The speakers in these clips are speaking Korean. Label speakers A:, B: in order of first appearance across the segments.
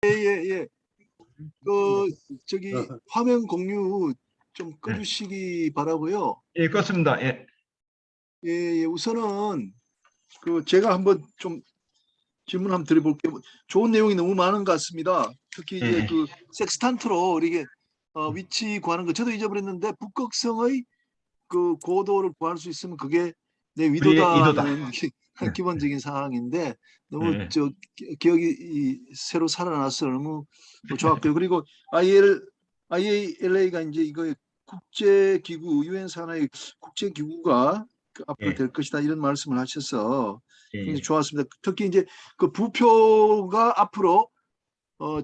A: 예, 예. 저기 화면 공유 좀
B: 네.
A: 꺼주시기 바라고요.
B: 예, 그렇습니다. 예.
A: 예, 예. 우선은 제가 한번 좀 질문 한번 드려볼게요. 좋은 내용이 너무 많은 것 같습니다. 특히 이제
B: 예.
A: 섹스탄트로 이게 위치 구하는 거 저도 잊어버렸는데 북극성의 그 고도를 구할 수 있으면 그게 내
B: 우리의 이도다.
A: 위도다는
B: 네.
A: 기본적인 사항인데 너무
B: 예.
A: 기억이 새로 살아나서 너무 좋았고요. 그리고 IALA가 이제 이거 국제기구 유엔 산하의 국제기구가 앞으로
B: 예.
A: 될 것이다 이런 말씀을 하셔서 굉장히
B: 예.
A: 좋았습니다. 특히 이제 그 부표가 앞으로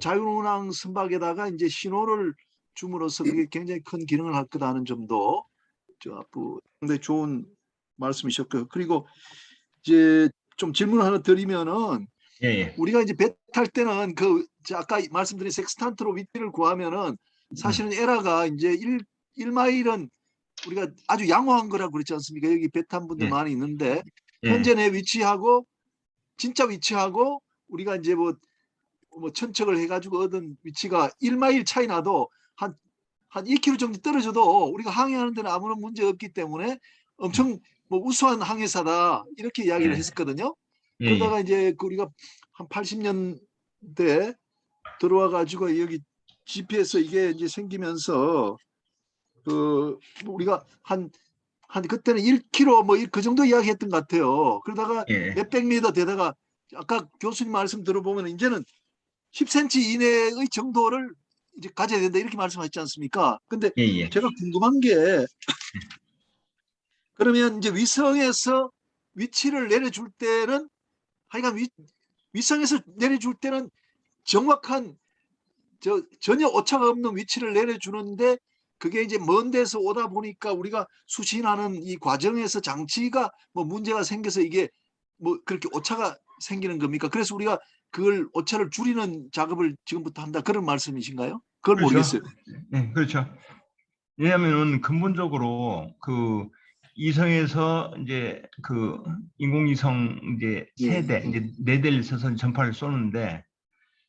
A: 자율운항 선박에다가 이제 신호를 줌으로써 그게 굉장히 큰 기능을 할 거다는 점도 상당히 좋은 말씀이셨고요. 그리고 이제 좀 질문을 하나 드리면은
B: 예. 예.
A: 우리가 이제 배 탈 때는 아까 말씀드린 섹스탄트로 위치를 구하면은 사실은 에라가 이제 1마일은 우리가 아주 양호한 거라고 그랬지 않습니까? 여기 배 탄 분들
B: 예.
A: 많이 있는데
B: 예.
A: 현재 내 위치하고 진짜 위치하고 우리가 이제 뭐 천척을 해가지고 얻은 위치가 1마일 차이 나도 한 2km 정도 떨어져도 우리가 항해하는 데는 아무런 문제 없기 때문에 엄청 뭐 우수한 항해사다 이렇게 이야기를
B: 예.
A: 했었거든요.
B: 예. 예.
A: 그러다가 이제 우리가 한 80년대 들어와 가지고 여기 GPS 이게 이제 생기면서 우리가 한 그때는 1km 뭐 그 정도 이야기했던 것 같아요. 그러다가
B: 예.
A: 몇백 미터 되다가 아까 교수님 말씀 들어보면 이제는 10cm 이내의 정도를 이제 가져야 된다 이렇게 말씀하셨지 않습니까? 근데
B: 예. 예.
A: 제가 궁금한 게 그러면 이제 위성에서 위치를 내려줄 때는 하여간 위성에서 내려줄 때는 정확한 전혀 오차가 없는 위치를 내려주는데 그게 이제 먼 데서 오다 보니까 우리가 수신하는 이 과정에서 장치가 뭐 문제가 생겨서 이게 뭐 그렇게 오차가 생기는 겁니까? 그래서 우리가 그걸 오차를 줄이는 작업을 지금부터 한다 그런 말씀이신가요? 그걸
B: 그렇죠.
A: 모르겠어요.
B: 예, 그렇죠. 왜냐하면은 근본적으로 그 이성에서 이제 그 인공위성 이제
A: 예,
B: 세대 이제 네 대를 써서 전파를 쏘는데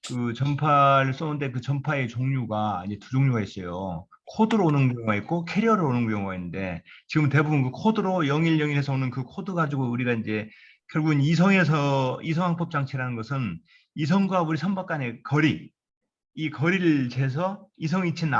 B: 그 전파를 쏘는데 그 전파의 종류가 이제 두 종류가 있어요. 코드로 오는 경우가 있고 캐리어로 오는 경우가 있는데 지금 대부분 그 코드로 0101에서 오는 그 코드 가지고 우리가 이제 결국은 이성항법 장치라는 것은 이성과 우리 선박 간의 거리 이 거리를 재서 이성이치는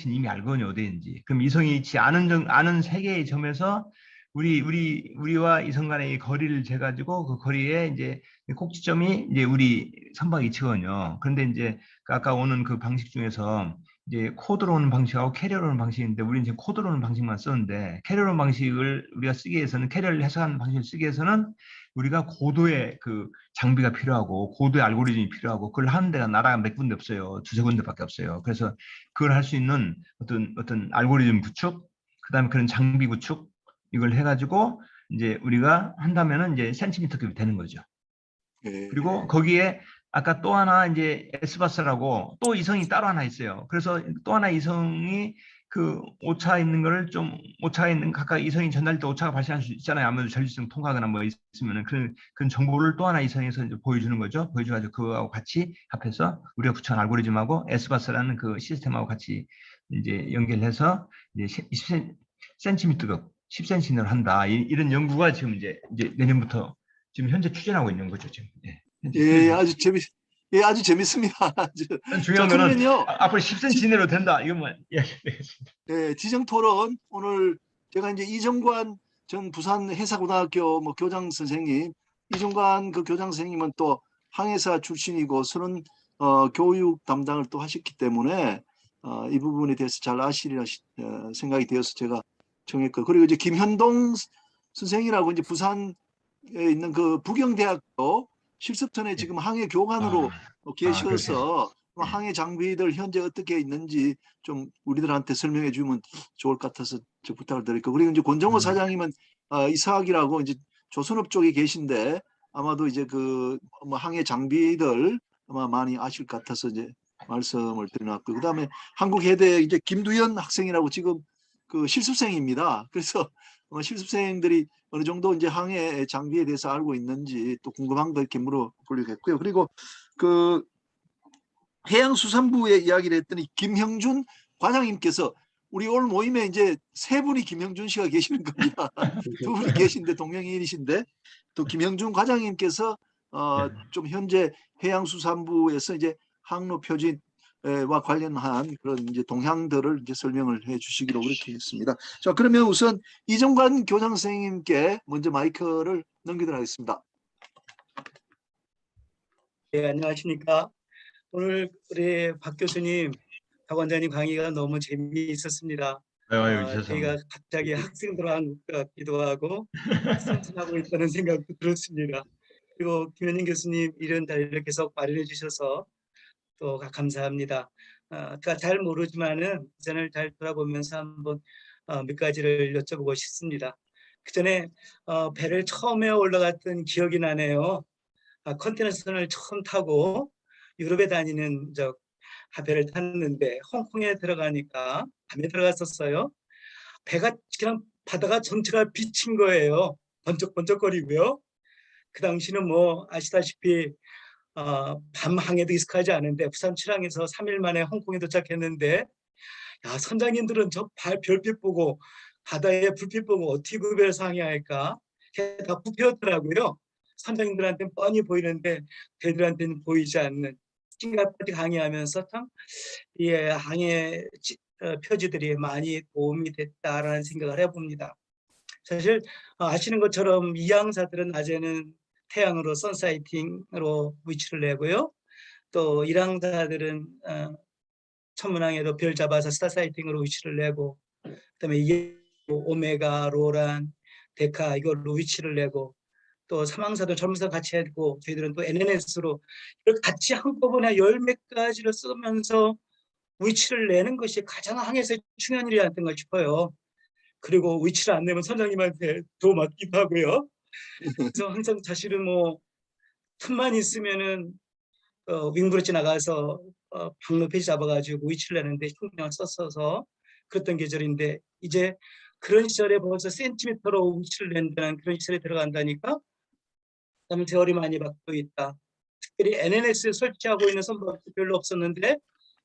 B: 이미 알거든요 어디에 있는지. 그럼 이성이치 아는 세 개의 점에서 우리와 이성 간의 이 거리를 재가지고 그 거리에 이제 꼭지점이 이제 우리 선박 이치거든요. 그런데 이제 그 아까 오는 그 방식 중에서 이제 코드로 오는 방식하고 캐리어로 오는 방식인데 우리는 지금 코드로 오는 방식만 쓰는데 캐리어로 오는 방식을 우리가 쓰기 위해서는 캐리어를 해석하는 방식을 쓰기 위해서는 우리가 고도의 그 장비가 필요하고 고도의 알고리즘이 필요하고 그걸 하는 데가 나라가 몇 군데 없어요. 두세 군데밖에 없어요. 그래서 그걸 할 수 있는 어떤 알고리즘 구축, 그다음에 그런 장비 구축 이걸 해가지고 이제 우리가 한다면은 이제 센티미터급이 되는 거죠.
A: 예,
B: 그리고 거기에 아까 또 하나 이제 에스바스라고 또 이성이 따로 하나 있어요. 그래서 또 하나 이성이 그 오차 있는 거를 좀 오차가 있는 각각 이성이 전달될 때 오차가 발생할 수 있잖아요. 아무래도 전류성 통과거나 뭐 있으면은 그런 정보를 또 하나 이성에서 이제 보여주는 거죠. 보여줘가지고 그거하고 같이 합해서 우리가 구축한 알고리즘하고 에스바스라는 그 시스템하고 같이 이제 연결해서 이제 10cm급 10cm를 한다. 이런 연구가 지금 이제 내년부터 지금 현재 추진하고 있는 거죠, 지금. 예, 현재 추진
A: 예,
B: 중이죠.
A: 아주 재밌습니다. 자,
B: 중요한 거는
A: 그러면요.
B: 앞으로 10cm 이내로 된다. 이것만 이야기되겠습니다.
A: 지정 토론 오늘 제가 이제 이정관 전 부산 해사고등학교 뭐 교장 선생님, 이정관 그 교장 선생님은 또 항해사 출신이고 서는 교육 담당을 또 하셨기 때문에 이 부분에 대해서 잘 아시리라 생각이 되어서 제가 정했고 그리고 이제 김현동 선생이라고 이제 부산에 있는 그 부경대학교 실습선에
B: 예.
A: 지금 항해 교관으로
B: 그렇죠.
A: 계셔서
B: 예.
A: 항해 장비들 현재 어떻게 있는지 좀 우리들한테 설명해 주면 좋을 것 같아서 저 부탁을 드릴게요. 그리고 이제 권정호
B: 음,
A: 사장님은 이사학이라고 이제 조선업 쪽에 계신데 아마도 이제 뭐 항해 장비들 아마 많이 아실 것 같아서 이제 말씀을 드려놨고 그다음에 한국해대 이제 김두현 학생이라고 지금 그 실습생입니다. 그래서 실습생들이 어느 정도 이제 항해 장비에 대해서 알고 있는지 또 궁금한 거 이렇게 물어보려고 했고요. 그리고 그 해양수산부의 이야기를 했더니 김형준 과장님께서 우리 오늘 모임에 이제 세 분이 김형준 씨가 계시는 겁니다. 두 분이 계신데 동명이인이신데 또 김형준 과장님께서 좀 현재 해양수산부에서 이제 항로 표준과 관련한 그런 이제 동향들을 이제 설명을 해주시기로 그렇게 했습니다. 자, 그러면 우선 이정관 교장 선생님께 먼저 마이크를 넘기도록 하겠습니다.
C: 네, 안녕하십니까. 오늘 우리 박 교수님, 박 원장님 강의가 너무 재미있었습니다. 저희가 갑자기 학생들 한 것 같기도 하고 성장하고 있다는 생각도 들었습니다. 그리고 김현진 교수님 이런 자리를 계속 마련해 주셔서 또 감사합니다. 제가 잘 모르지만은 전을 잘 돌아보면서 한번 몇 가지를 여쭤보고 싶습니다. 그 전에 배를 처음에 올라갔던 기억이 나네요. 컨테이너선을 처음 타고 유럽에 다니는 배를 탔는데 홍콩에 들어가니까 밤에 들어갔었어요. 배가 그냥 바다가 전체가 비친 거예요. 번쩍번쩍거리고요. 그 당시는 뭐 아시다시피 밤 항해도 익숙하지 않은데 부산 출항해서 3일 만에 홍콩에 도착했는데 야, 선장님들은 저 별빛 보고 바다에 불빛 보고 어떻게 구별해서 항해할까? 다 부패였더라고요. 선장님들한테는 뻔히 보이는데 배들한테는 보이지 않는 싱가포르 항해하면서 참 항해 표지들이 많이 도움이 됐다라는 생각을 해봅니다. 사실 아시는 것처럼 이항사들은 낮에는 태양으로 선사이팅으로 위치를 내고요. 또 일항사들은 천문항에도 별 잡아서 스타사이팅으로 위치를 내고 그다음에 이게 오메가, 로란, 데카 이걸로 위치를 내고 또 사망사도 젊은사 같이 했고 저희들은 또 NNS로 같이 한꺼번에 열 몇 가지를 쓰면서 위치를 내는 것이 가장 항해에서 중요한 일이 아닌가 싶어요. 그리고 위치를 안 내면 선장님한테 도 맞기도 하고요. 그래서 항상 사실은 뭐 틈만 있으면은 윙브로치 나가서 방로 페이지 잡아가지고 위치를 내는데 신경을 썼어서 그랬던 계절인데 이제 그런 시절에 벌써 센티미터로 위치를 낸다는 그런 시절에 들어간다니까 그다음에 세월이 많이 바뀌고 있다. 특별히 NNS 설치하고 있는 선박도 별로 없었는데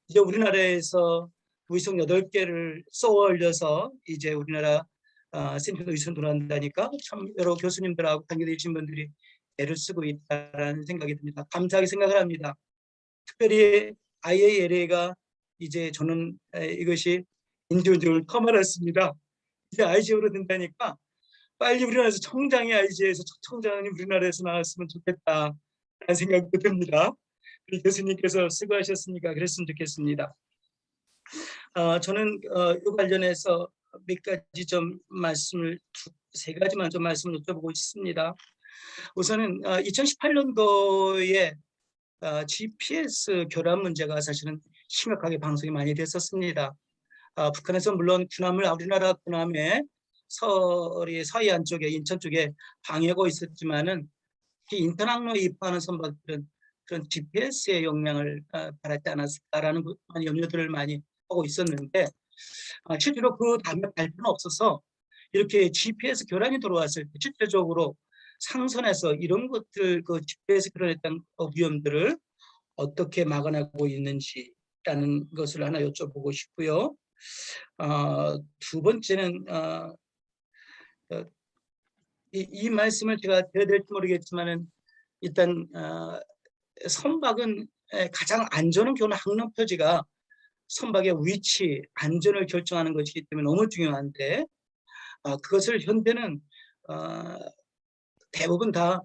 C: 이제 우리나라에서 위성 8개를 쏘아 올려서 이제 우리나라 센티미터 위성 들어간다니까 참 여러 교수님들하고 관계되신 분들이 애를 쓰고 있다는 생각이 듭니다. 감사하게 생각을 합니다. 특별히 IALA가 이제 저는 이것이 인지원적을 처음 알았습니다. 이제 IGO로 된다니까 빨리 우리나라에서 청장이 IG에서 청장이 우리나라에서 나왔으면 좋겠다라는 생각도 듭니다. 우리 교수님께서 수고하셨으니까 그랬으면 좋겠습니다. 저는 이 관련해서 몇 가지 좀 말씀을 세 가지만 좀 말씀을 여쭤보고 싶습니다. 우선은 2018년도에 GPS 교란 문제가 사실은 심각하게 방송이 많이 됐었습니다. 북한에서 물론 군함을 우리나라 군함에 서해안 쪽에 인천 쪽에 방해하고 있었지만은 인천 항로에 입항하는 선박들은 그런 GPS의 역량을 바라지 않았을까라는 염려들을 많이 하고 있었는데 실제로 그 다음에 발표는 없어서 이렇게 GPS 교란이 들어왔을 때 실제적으로 상선에서 이런 것들 그 GPS 교란했던 위험들을 어떻게 막아내고 있는지라는 것을 하나 여쭤보고 싶고요. 두 번째는 이 말씀을 제가 드려야 될지 모르겠지만은 일단 선박은 가장 안전은 교란 항로 표지가 선박의 위치, 안전을 결정하는 것이기 때문에 너무 중요한데 그것을 현대는 대부분 다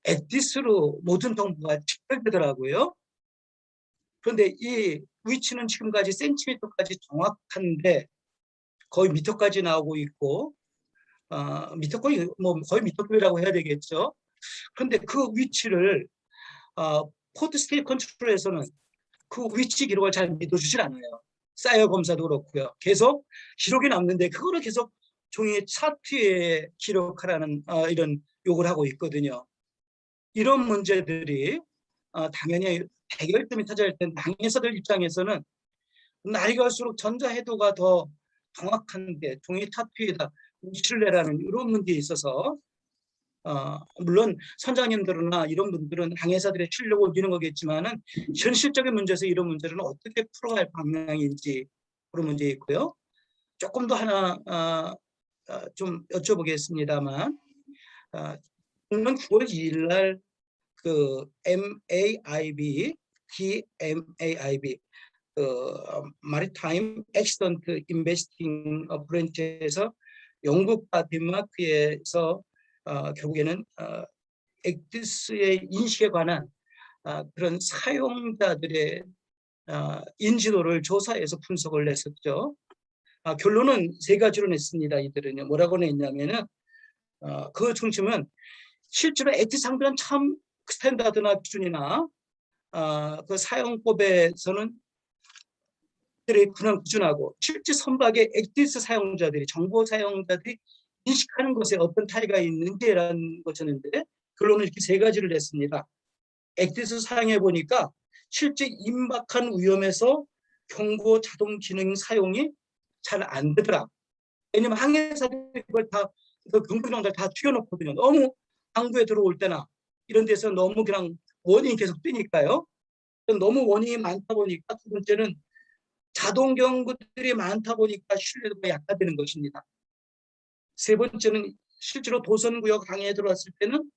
C: 엑디스로 모든 정보가 집결되더라고요. 그런데 이 위치는 지금까지 센티미터까지 정확한데 거의 미터까지 나오고 있고 미터 거의 뭐 거의 미터급이라고 해야 되겠죠. 그런데 그 위치를 포트 스테이트 컨트롤에서는 그 위치 기록을 잘 믿어주질 않아요. 사이어 검사도 그렇고요. 계속 기록이 남는데 그거를 계속 종이 차트에 기록하라는 이런 요구를 하고 있거든요. 이런 문제들이 당연히 해결점이 찾아야 텐데 항해사들 입장에서는 날이 갈수록 전자해도가 더 정확한데 종이 차트에다 위치를 내라는 이런 문제에 있어서 물론 선장님들이나 이런 분들은 항해사들의 실력을 올리는 거겠지만은 현실적인 문제에서 이런 문제는 어떻게 풀어갈 방향인지 그런 문제 있고요. 조금 더 하나 좀 여쭤보겠습니다만, 오는 9월 2일 날 그 MAIB, DMAIB, 마리타임 액시던트 인베스팅 브랜치에서 영국과 덴마크에서 결국에는 액티스의 인식에 관한 그런 사용자들의 인지도를 조사해서 분석을 했었죠. 결론은 세 가지로 냈습니다. 이들은요. 뭐라고 냈냐면은 그 중심은 실제로 액티 상들은 참 스탠다드나 기준이나 그 사용법에서는 그냥 꾸준하고 실제 선박의 액티스 사용자들이 정보 사용자들이 인식하는 것에 어떤 차이가 있는지라는 것이었는데 결론은 이렇게 세 가지를 냈습니다. 액티스 사용해 보니까 실제 임박한 위험에서 경고 자동 기능 사용이 잘 안 되더라. 왜냐면 항해사들이 그걸 다 그 경고등들 다 튀어놓거든요. 너무 항구에 들어올 때나 이런 데서 너무 그냥 원인이 계속 뜨니까요. 너무 원인이 많다 보니까 두 번째는 자동 경고들이 많다 보니까 신뢰도가 약화되는 것입니다. 세 번째는 실제로 도선구역 항해에 들어왔을 때는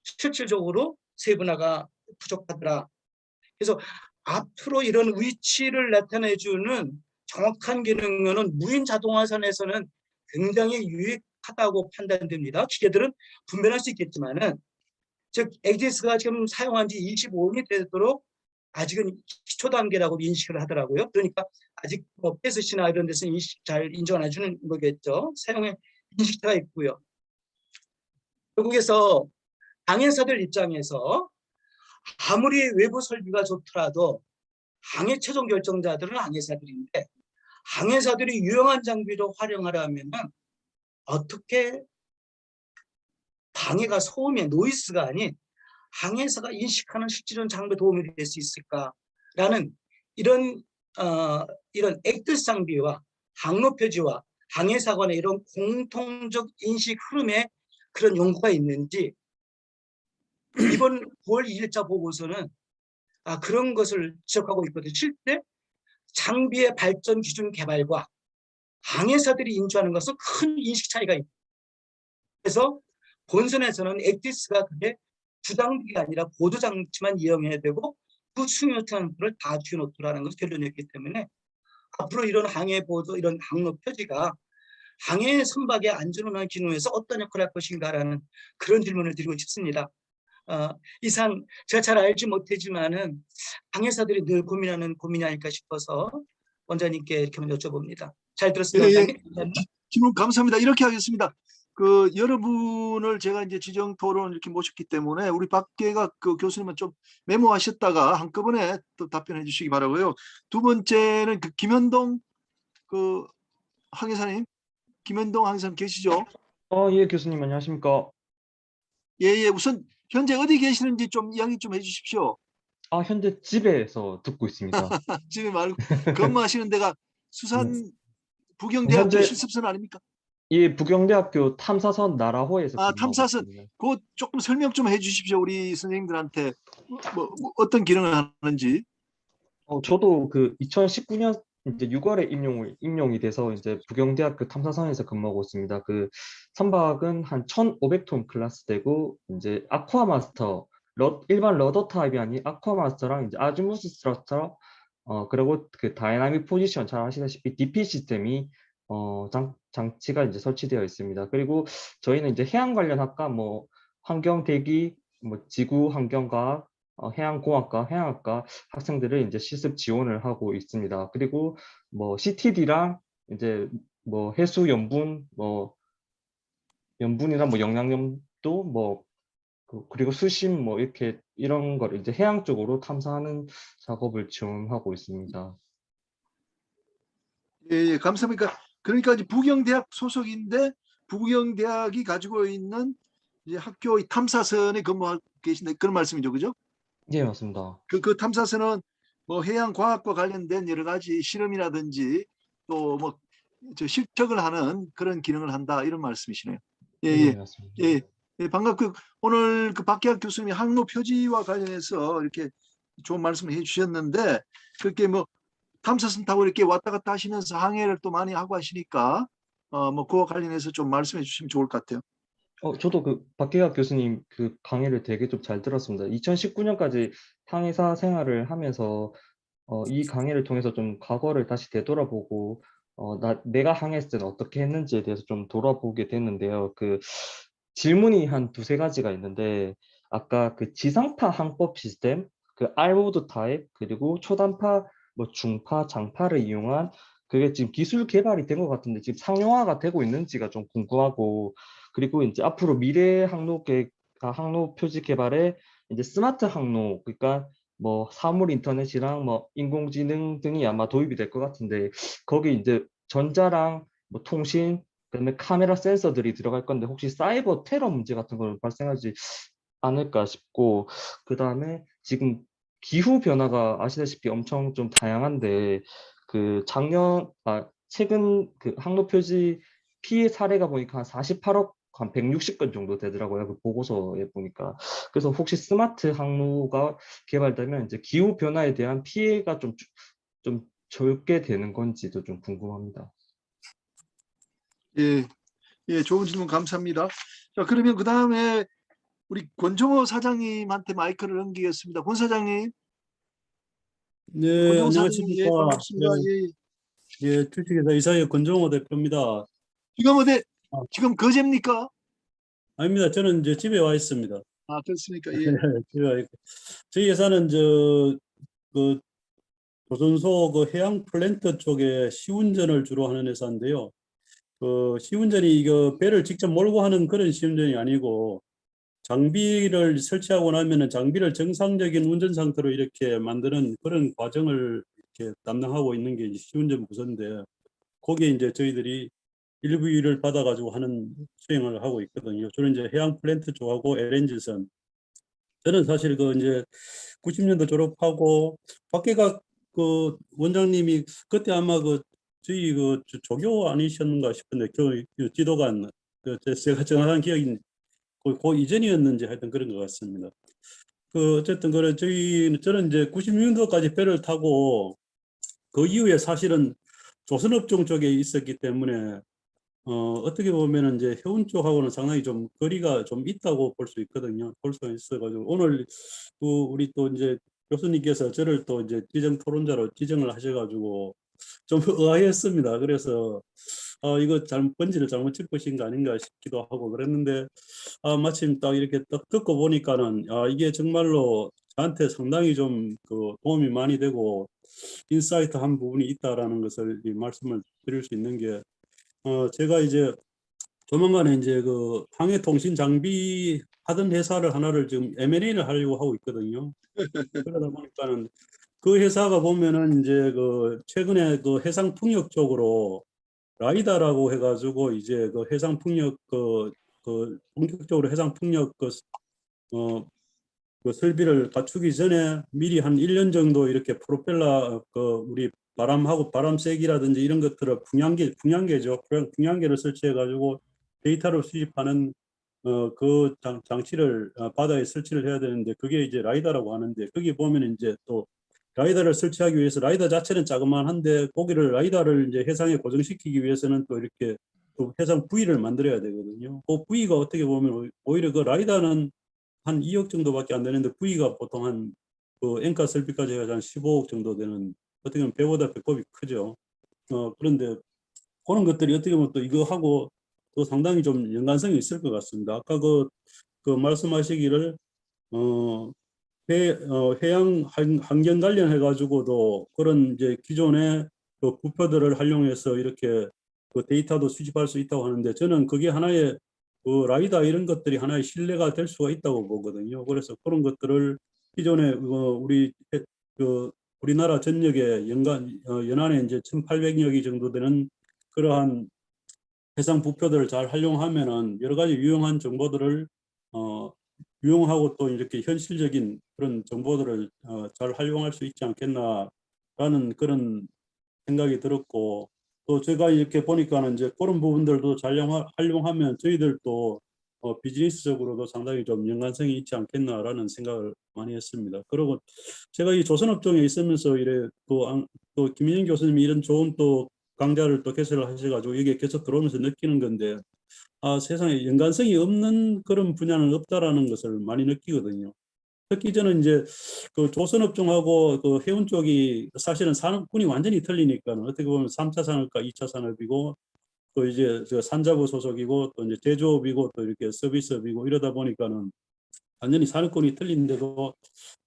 C: 실질적으로 세분화가 부족하더라. 그래서 앞으로 이런 위치를 나타내주는 정확한 기능은 무인 자동화선에서는 굉장히 유익하다고 판단됩니다. 기계들은 분별할 수 있겠지만은, 즉 ADS가 지금 사용한 지 25년이 되도록 아직은 기초 단계라고 인식을 하더라고요. 그러니까 아직 뭐 패스시나 이런 데서 잘 인정 안 해주는 거겠죠. 사용에 인식차가 있고요. 결국에서 항해사들 입장에서 아무리 외부 설비가 좋더라도 항해 최종 결정자들은 항해사들인데 항해사들이 유용한 장비를 활용하려면 어떻게 방해가 소음의 노이스가 아닌 항해사가 인식하는 실질적인 장비에 도움이 될 수 있을까라는 이런 액트 장비와 항로 표지와 항해사 간의 이런 공통적 인식 흐름에 그런 연구가 있는지 이번 9월 2일자 보고서는 그런 것을 지적하고 있거든요. 실제 장비의 발전 기준 개발과 항해사들이 인주하는 것은 큰 인식 차이가 있고 그래서 본선에서는 액티스가 그게 주장비가 아니라 보조장치만 이용해야 되고 그 중요한 것을 다 쥐어놓더라는 것을 결론냈기 때문에 앞으로 이런 항해 보조, 이런 항로 표지가 항해 선박의 안전운항 기능에서 어떤 역할을 할 것인가라는 그런 질문을 드리고 싶습니다. 이상 제가 잘 알지 못하지만은 항해사들이 늘 고민하는 고민이 아닐까 싶어서 원장님께 이렇게 여쭤봅니다. 잘 들었습니다. 원장님.
A: 질문 감사합니다. 이렇게 하겠습니다. 여러분을 제가 이제 지정 토론 이렇게 모셨기 때문에 우리 박계각 교수님은 좀 메모하셨다가 한꺼번에 또 답변해 주시기 바라고요. 두 번째는 김현동 항해사님, 김현동 항해사님 계시죠?
D: 예, 교수님 안녕하십니까?
A: 예, 우선 현재 어디 계시는지 좀 이야기 좀 해주십시오.
D: 현재 집에서 듣고 있습니다.
A: 집에 말고 근무하시는 데가 수산
D: 네.
A: 부경대학교
D: 현재
A: 실습선 아닙니까?
D: 예, 부경대학교 탐사선 나라호에서 근무하고
A: 탐사선.
D: 있습니다.
A: 그거 조금 설명 좀 해주십시오. 우리 선생님들한테 뭐 어떤 기능을 하는지.
D: 저도 2019년 이제 6월에 임용이 돼서 이제 부경대학교 탐사선에서 근무하고 있습니다. 선박은 한 1,500톤 클래스 되고 이제 아쿠아마스터 일반 러더 타입이 아닌 아쿠아마스터랑 이제 아즈무스 스트러터 그리고 다이나믹 포지션 잘 아시다시피 DP 시스템이 장치가 이제 설치되어 있습니다. 그리고 저희는 이제 해양 관련 학과 뭐 환경 대기 뭐 지구 환경과학 해양공학과, 해양학과 학생들을 이제 실습 지원을 하고 있습니다. 그리고 뭐 CTD랑 이제 뭐 해수 염분, 뭐 염분이나 뭐 영양염도 뭐 그리고 수심 뭐 이렇게 이런 걸 이제 해양 쪽으로 탐사하는 작업을 지원하고 있습니다.
A: 예, 감사합니다. 그러니까 이제 부경대학 소속인데 부경대학이 가지고 있는 이제 학교 탐사선에 근무하고 계신다 그런 말씀이죠, 그죠?
D: 예, 맞습니다.
A: 그 탐사선은 뭐 해양 과학과 관련된 여러 가지 실험이라든지 또 뭐 실적을 하는 그런 기능을 한다 이런 말씀이시네요.
D: 예, 맞습니다.
A: 예. 예, 방금 오늘 그 박계학 교수님이 항로 표지와 관련해서 이렇게 좋은 말씀을 해주셨는데 그렇게 뭐 탐사선 타고 이렇게 왔다 갔다 하시면서 항해를 또 많이 하고 하시니까 뭐 그와 관련해서 좀 말씀해 주시면 좋을 것 같아요.
D: 저도 그 박계학 교수님 그 강의를 되게 좀 잘 들었습니다. 2019년까지 항해사 생활을 하면서 이 강의를 통해서 좀 과거를 다시 되돌아보고 내가 항해했을 때는 어떻게 했는지에 대해서 좀 돌아보게 됐는데요. 그 질문이 한 두세 가지가 있는데 아까 그 지상파 항법 시스템, 그 R모드 타입, 그리고 초단파, 뭐 중파, 장파를 이용한 그게 지금 기술 개발이 된 것 같은데 지금 상용화가 되고 있는지가 좀 궁금하고 그리고 이제 앞으로 미래 항로 표지 개발에 이제 스마트 항로 그러니까 뭐 사물 인터넷이랑 뭐 인공지능 등이 아마 도입이 될 것 같은데 거기 이제 전자랑 뭐 통신 그다음에 카메라 센서들이 들어갈 건데 혹시 사이버 테러 문제 같은 걸 발생하지 않을까 싶고 그다음에 지금 기후 변화가 아시다시피 엄청 좀 다양한데 그 최근 그 항로 표지 피해 사례가 보니까 한 48억 한 160건 정도 되더라고요. 그 보고서에 보니까. 그래서 혹시 스마트 항로가 개발되면 이제 기후 변화에 대한 피해가 좀 적게 되는 건지도 좀 궁금합니다.
A: 예, 예, 좋은 질문 감사합니다. 자, 그러면 그 다음에 우리 권종호 사장님한테 마이크를 넘기겠습니다. 권 사장님,
E: 네,
A: 권종호 사장님,
E: 안녕하십니까.
A: 예, 반갑습니다. 예,
E: 예, 주식회사 이사의 권정호 대표입니다.
A: 지금 어디,
E: 아,
A: 지금 거제입니까?
E: 아닙니다. 저는 이제 집에 와 있습니다.
A: 아, 그렇습니까? 예,
E: 집에 와 있고. 저희 회사는 그 조선소 그 해양 플랜트 쪽에 시운전을 주로 하는 회사인데요. 그 시운전이 이거 배를 직접 몰고 하는 그런 시운전이 아니고 장비를 설치하고 나면은 장비를 정상적인 운전 상태로 이렇게 만드는 그런 과정을 이렇게 담당하고 있는 게 이제 시운전 부서인데 거기에 이제 저희들이 일부 일을 받아가지고 하는 수행을 하고 있거든요. 주로 이제 해양 플랜트 쪽하고 LNG선. 저는 사실 그 이제 90년도 졸업하고 박계각 그 원장님이 그때 아마 그 저희 그 조교 아니셨는가 싶은데 그 지도관 제가 정확한 기억이 그 이전이었는지 하여튼 그런 것 같습니다. 그 어쨌든 그래 저는 이제 96년도까지 배를 타고 그 이후에 사실은 조선업종 쪽에 있었기 때문에 어떻게 보면은 이제 해운 쪽하고는 상당히 좀 거리가 좀 있다고 볼 수 있거든요. 볼 수 있어가지고 오늘 우리 또 이제 교수님께서 저를 또 이제 지정 토론자로 지정을 하셔가지고 좀 의아했습니다. 그래서 이거 번지를 잘못 짚으신 거 아닌가 싶기도 하고 그랬는데 마침 딱 이렇게 딱 듣고 보니까는 이게 정말로 저한테 상당히 좀 그 도움이 많이 되고 인사이트한 부분이 있다라는 것을 이 말씀을 드릴 수 있는 게 제가 이제 조만간에 이제 그 항해통신 장비 하던 회사를 하나를 지금 M&A를 하려고 하고 있거든요. 그러다 보니까는 그 회사가 보면은 이제 그 최근에 그 해상 풍력 쪽으로 라이다라고 해가지고 이제 그 해상 풍력 그 본격적으로 해상 풍력 그 설비를 갖추기 전에 미리 한 1년 정도 이렇게 프로펠러 우리 바람하고 바람 세기라든지 이런 것들을 풍량계죠. 풍량계를 설치해 가지고 데이터를 수집하는 그 장치를 바다에 설치를 해야 되는데 그게 이제 라이다라고 하는데 거기 보면 이제 또 라이다를 설치하기 위해서 라이다 자체는 자그만한데 고기를 라이다를 이제 해상에 고정시키기 위해서는 또 이렇게 또 해상 부위를 만들어야 되거든요. 그 부위가 어떻게 보면 오히려 그 라이다는 한 2억 정도밖에 안 되는데 부위가 보통 그 엔카 설비까지 해서 한 15억 정도 되는 어떻게 보면 배보다 배꼽이 크죠. 그런데 그런 것들이 어떻게 보면 또 이거 하고 또 상당히 좀 연관성이 있을 것 같습니다. 아까 그 말씀하시기를 해양 환경 관련해 가지고도 그런 이제 기존의 그 부표들을 활용해서 이렇게 그 데이터도 수집할 수 있다고 하는데 저는 그게 하나의 그 라이다 이런 것들이 하나의 신뢰가 될 수가 있다고 보거든요. 그래서 그런 것들을 기존에 그 우리나라 전역에 연안에 이제 1,800여 개 정도 되는 그러한 해상 부표들을 잘 활용하면은 여러 가지 유용한 정보들을 유용하고 또 이렇게 현실적인 그런 정보들을 잘 활용할 수 있지 않겠나라는 그런 생각이 들었고 또 제가 이렇게 보니까는 이제 그런 부분들도 잘 활용하면 저희들도 비즈니스적으로도 상당히 좀 연관성이 있지 않겠나라는 생각을 많이 했습니다. 그리고 제가 이 조선업종에 있으면서 이래 또 김인영 교수님이 이런 좋은 또 강좌를 또 개설을 하셔가지고 여기에 계속 들어오면서 느끼는 건데, 세상에 연관성이 없는 그런 분야는 없다라는 것을 많이 느끼거든요. 특히 저는 이제 그 조선업종하고 그 해운 쪽이 사실은 산업군이 완전히 틀리니까는 어떻게 보면 3차 산업과 2차 산업이고, 또 이제 저 산자부 소속이고, 또 이제 제조업이고, 또 이렇게 서비스업이고 이러다 보니까는 완전히 산업군이 틀린데도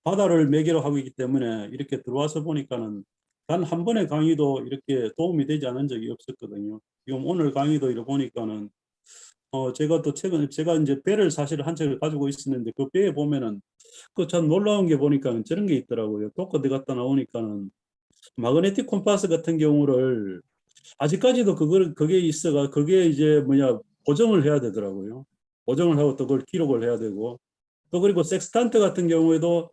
E: 바다를 매개로 하고 있기 때문에 이렇게 들어와서 보니까는 단 한 번의 강의도 이렇게 도움이 되지 않은 적이 없었거든요. 지금 오늘 강의도 이러 보니까는 제가 또 최근에 제가 이제 배를 사실 한 척을 가지고 있었는데 그 배에 보면은 그 참 놀라운 게 보니까는 저런 게 있더라고요. 독거대 갔다 나오니까는 마그네틱 콤파스 같은 경우를 아직까지도 그게 있어가 그게 이제 보정을 해야 되더라고요. 보정을 하고 또 그걸 기록을 해야 되고, 또 그리고 섹스탄트 같은 경우에도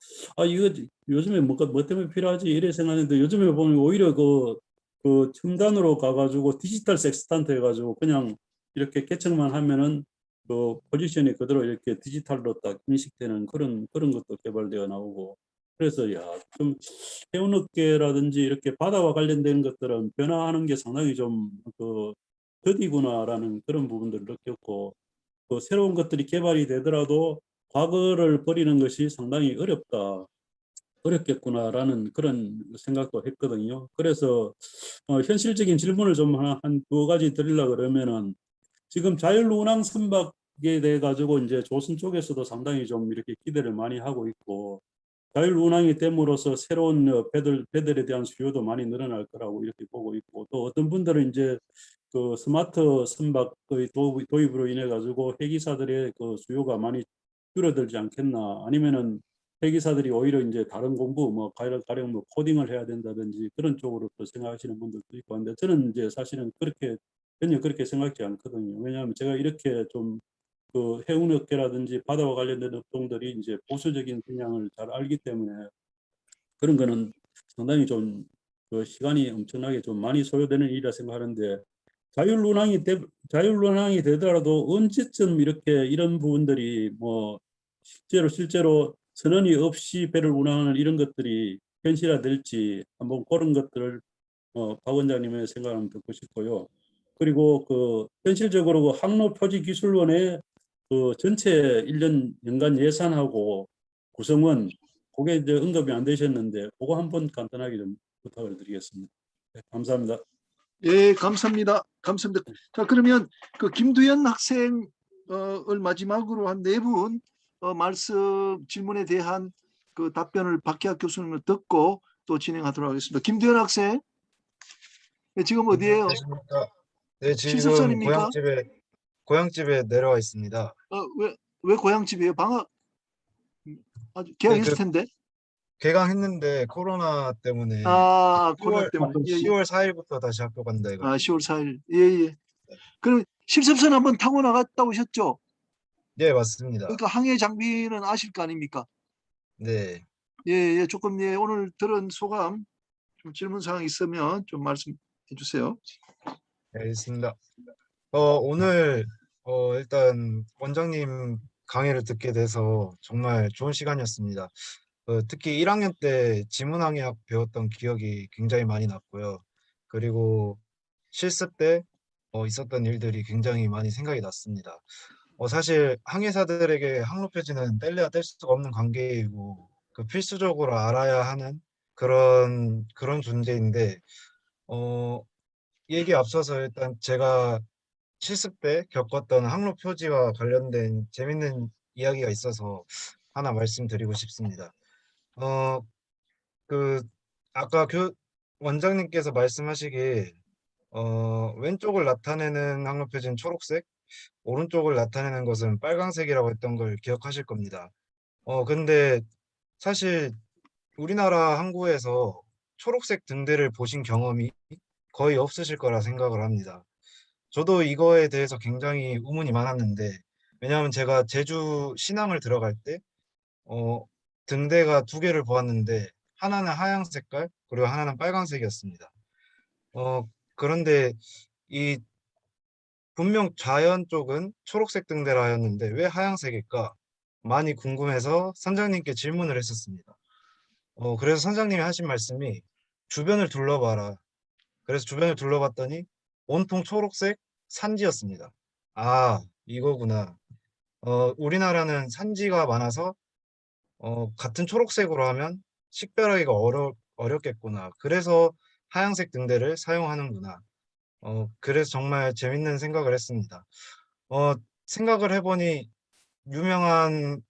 E: 이거 요즘에 뭐 때문에 필요하지 이래 생각했는데, 요즘에 보면 오히려 그 첨단으로 가가지고 디지털 섹스탄트 해가지고 그냥 이렇게 개척만 하면은 그 포지션이 그대로 이렇게 디지털로 딱 인식되는 그런 것도 개발되어 나오고, 그래서 좀 해운업계라든지 이렇게 바다와 관련된 것들은 변화하는 게 상당히 좀 더디구나라는 그런 부분들을 느꼈고, 또 새로운 것들이 개발이 되더라도 과거를 버리는 것이 상당히 어렵겠구나라는 그런 생각도 했거든요. 그래서 현실적인 질문을 좀 한 두 가지 드리려고 그러면은, 지금 자율운항 선박에 대해 가지고 이제 조선 쪽에서도 상당히 좀 이렇게 기대를 많이 하고 있고, 자율운항이 됨으로써 새로운 배들에 대한 수요도 많이 늘어날 거라고 이렇게 보고 있고, 또 어떤 분들은 이제 그 스마트 선박의 도입으로 인해 가지고 해기사들의 그 수요가 많이 줄어들지 않겠나, 아니면은 해기사들이 오히려 이제 다른 공부 가령 뭐 코딩을 해야 된다든지 그런 쪽으로 또 생각하시는 분들도 있고 한데, 저는 이제 사실은 전혀 그렇게 생각지 않거든요. 왜냐하면 제가 이렇게 좀 그 해운업계라든지 바다와 관련된 업종들이 이제 보수적인 성향을 잘 알기 때문에 그런 거는 상당히 좀 그 시간이 엄청나게 좀 많이 소요되는 일이라 생각하는데, 자율운항이 되더라도 언제쯤 이렇게 이런 부분들이 실제로 선원이 없이 배를 운항하는 이런 것들이 현실화될지 한번 그런 것들을 박 원장님의 생각을 한번 듣고 싶고요. 그리고 그 현실적으로 그 항로표지기술원의 그 전체 1년 연간 예산하고 구성원, 그게 이제 언급이 안 되셨는데 그거 한번 간단하게 좀 부탁을 드리겠습니다. 네, 감사합니다.
A: 예, 감사합니다. 감사합니다. 자, 그러면 그 김두현 학생을 마지막으로 한 네 분 말씀 질문에 대한 그 답변을 박희학 교수님을 듣고 또 진행하도록 하겠습니다. 김두현 학생, 네, 지금 어디에요?
F: 안녕하십니까? 네, 지금
A: 실습선입니까?
F: 고향집에 내려와 있습니다.
A: 왜 고향집이에요? 방학 아주 개학했을 텐데.
F: 개강했는데 코로나 때문에
A: 코로나
F: 10월
A: 때문에. 예, 예.
F: 10월 4일부터 다시 학교 간다 해가지고.
A: 10월 4일. 예, 예. 그럼 실습선 한번 타고 나갔다 오셨죠?
F: 네, 맞습니다.
A: 그러니까 항해 장비는 아실 거 아닙니까?
F: 네,
A: 예, 예. 조금 오늘 들은 소감, 좀 질문 사항 있으면 좀 말씀해 주세요.
F: 알겠습니다. 오늘 일단 원장님 강의를 듣게 돼서 정말 좋은 시간이었습니다. 특히 1학년 때 지문항해학 배웠던 기억이 굉장히 많이 났고요. 그리고 실습 때 있었던 일들이 굉장히 많이 생각이 났습니다. 사실 항해사들에게 항로표지는 뗄래야 뗄 수가 없는 관계이고 그 필수적으로 알아야 하는 그런 존재인데 얘기 앞서서 일단 제가 실습 때 겪었던 항로표지와 관련된 재밌는 이야기가 있어서 하나 말씀드리고 싶습니다. 어, 그 아까 원장님께서 말씀하시길 왼쪽을 나타내는 항로표지는 초록색, 오른쪽을 나타내는 것은 빨강색이라고 했던 걸 기억하실 겁니다. 근데 사실 우리나라 항구에서 초록색 등대를 보신 경험이 거의 없으실 거라 생각을 합니다. 저도 이거에 대해서 굉장히 의문이 많았는데, 왜냐하면 제가 제주 신항을 들어갈 때 등대가 두 개를 보았는데 하나는 하얀 색깔 그리고 하나는 빨강색이었습니다. 그런데 이 분명 좌연 쪽은 초록색 등대라 하였는데 왜 하얀색일까? 많이 궁금해서 선장님께 질문을 했었습니다. 그래서 선장님이 하신 말씀이 주변을 둘러봐라. 그래서 주변을 둘러봤더니 온통 초록색 산지였습니다. 아, 이거구나. 우리나라는 산지가 많아서 같은 초록색으로 하면 식별하기가 어렵겠구나. 그래서 하얀색 등대를 사용하는구나. 그래서 정말 재밌는 생각을 했습니다. 생각을 해보니 유명한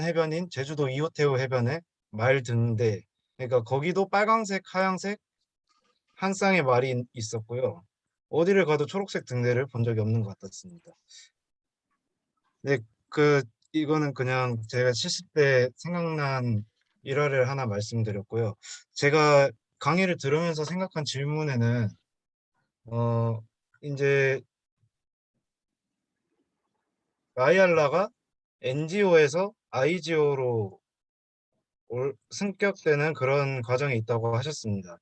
F: 해변인 제주도 이호태우 해변에 말 등대, 그러니까 거기도 빨강색, 하얀색 한 쌍의 말이 있었고요. 어디를 가도 초록색 등대를 본 적이 없는 것 같았습니다. 네, 이거는 그냥 제가 70대 생각난 일화를 하나 말씀드렸고요. 제가 강의를 들으면서 생각한 질문에는 이제 아이알라가 NGO에서 IGO로 승격되는 그런 과정이 있다고 하셨습니다.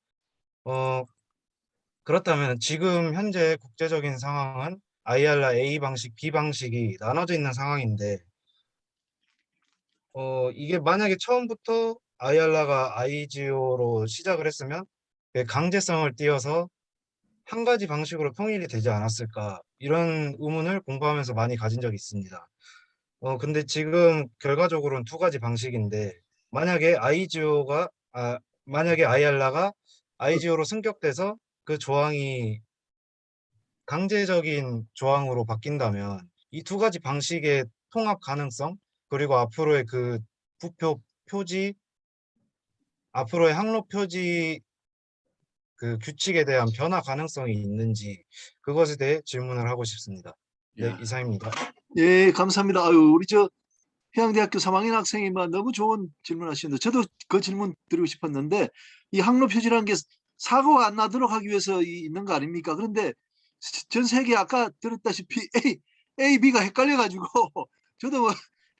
F: 그렇다면 지금 현재 국제적인 상황은 아이알라 A 방식, B 방식이 나눠져 있는 상황인데 이게 만약에 처음부터 아이알라가 IGO로 시작을 했으면 그 강제성을 띄어서 한 가지 방식으로 통일이 되지 않았을까 이런 의문을 공부하면서 많이 가진 적이 있습니다. 근데 지금 결과적으로는 두 가지 방식인데 만약에 만약에 아이알라가 IGO로 승격돼서 그 조항이 강제적인 조항으로 바뀐다면 이 두 가지 방식의 통합 가능성 그리고 앞으로의 그 부표 표지 앞으로의 항로 표지 그 규칙에 대한 변화 가능성이 있는지 그것에 대해 질문을 하고 싶습니다. 네,
A: 야.
F: 이상입니다.
A: 예, 감사합니다. 아유, 우리 저 해양대학교 3학년 학생이 너무 좋은 질문하시는데 저도 그 질문 드리고 싶었는데 이 항로 표지라는 게 사고가 안 나도록 하기 위해서 있는 거 아닙니까? 그런데 전 세계 아까 들었다시피 A, B가 헷갈려가지고 저도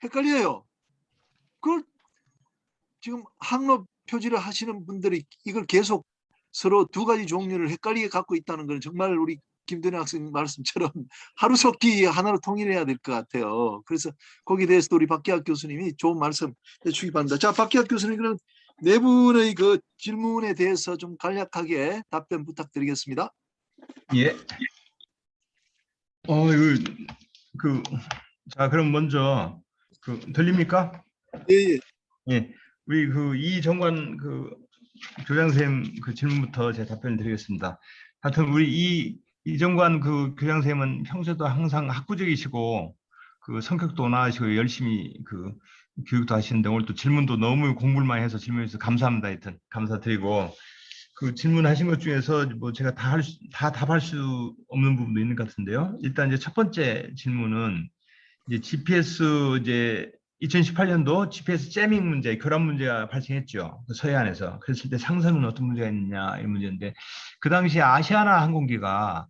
A: 헷갈려요. 그걸 지금 항로 표지를 하시는 분들이 이걸 계속 서로 두 가지 종류를 헷갈리게 갖고 있다는 건 정말 우리 김도현 학생 말씀처럼 하루속히 하나로 통일해야 될 것 같아요. 그래서 거기에 대해서도 우리 박기학 교수님이 좋은 말씀 해주기 바랍니다. 자, 박기학 교수님 그럼 네 분의 그 질문에 대해서 좀 간략하게 답변 부탁드리겠습니다.
B: 예. 자, 그럼 먼저 들립니까?
A: 예, 예.
B: 예. 우리 이정관 교장선생님 질문부터 제가 답변을 드리겠습니다. 하여튼 우리 이정관 교장선생님은 평소에도 항상 학구적이시고 성격도 온화하시고 열심히 교육도 하시는데 오늘 또 질문도 너무 공부를 많이 해서 질문해 주셔서 감사합니다. 하여튼 감사드리고 질문하신 것 중에서 뭐 제가 다 답할 수 없는 부분도 있는 것 같은데요. 일단 이제 첫 번째 질문은 이제 GPS 2018년도 GPS 재밍 문제, 교란 문제가 발생했죠. 서해안에서. 그랬을 때 상선은 어떤 문제가 있느냐 이런 문제인데 그 당시에 아시아나 항공기가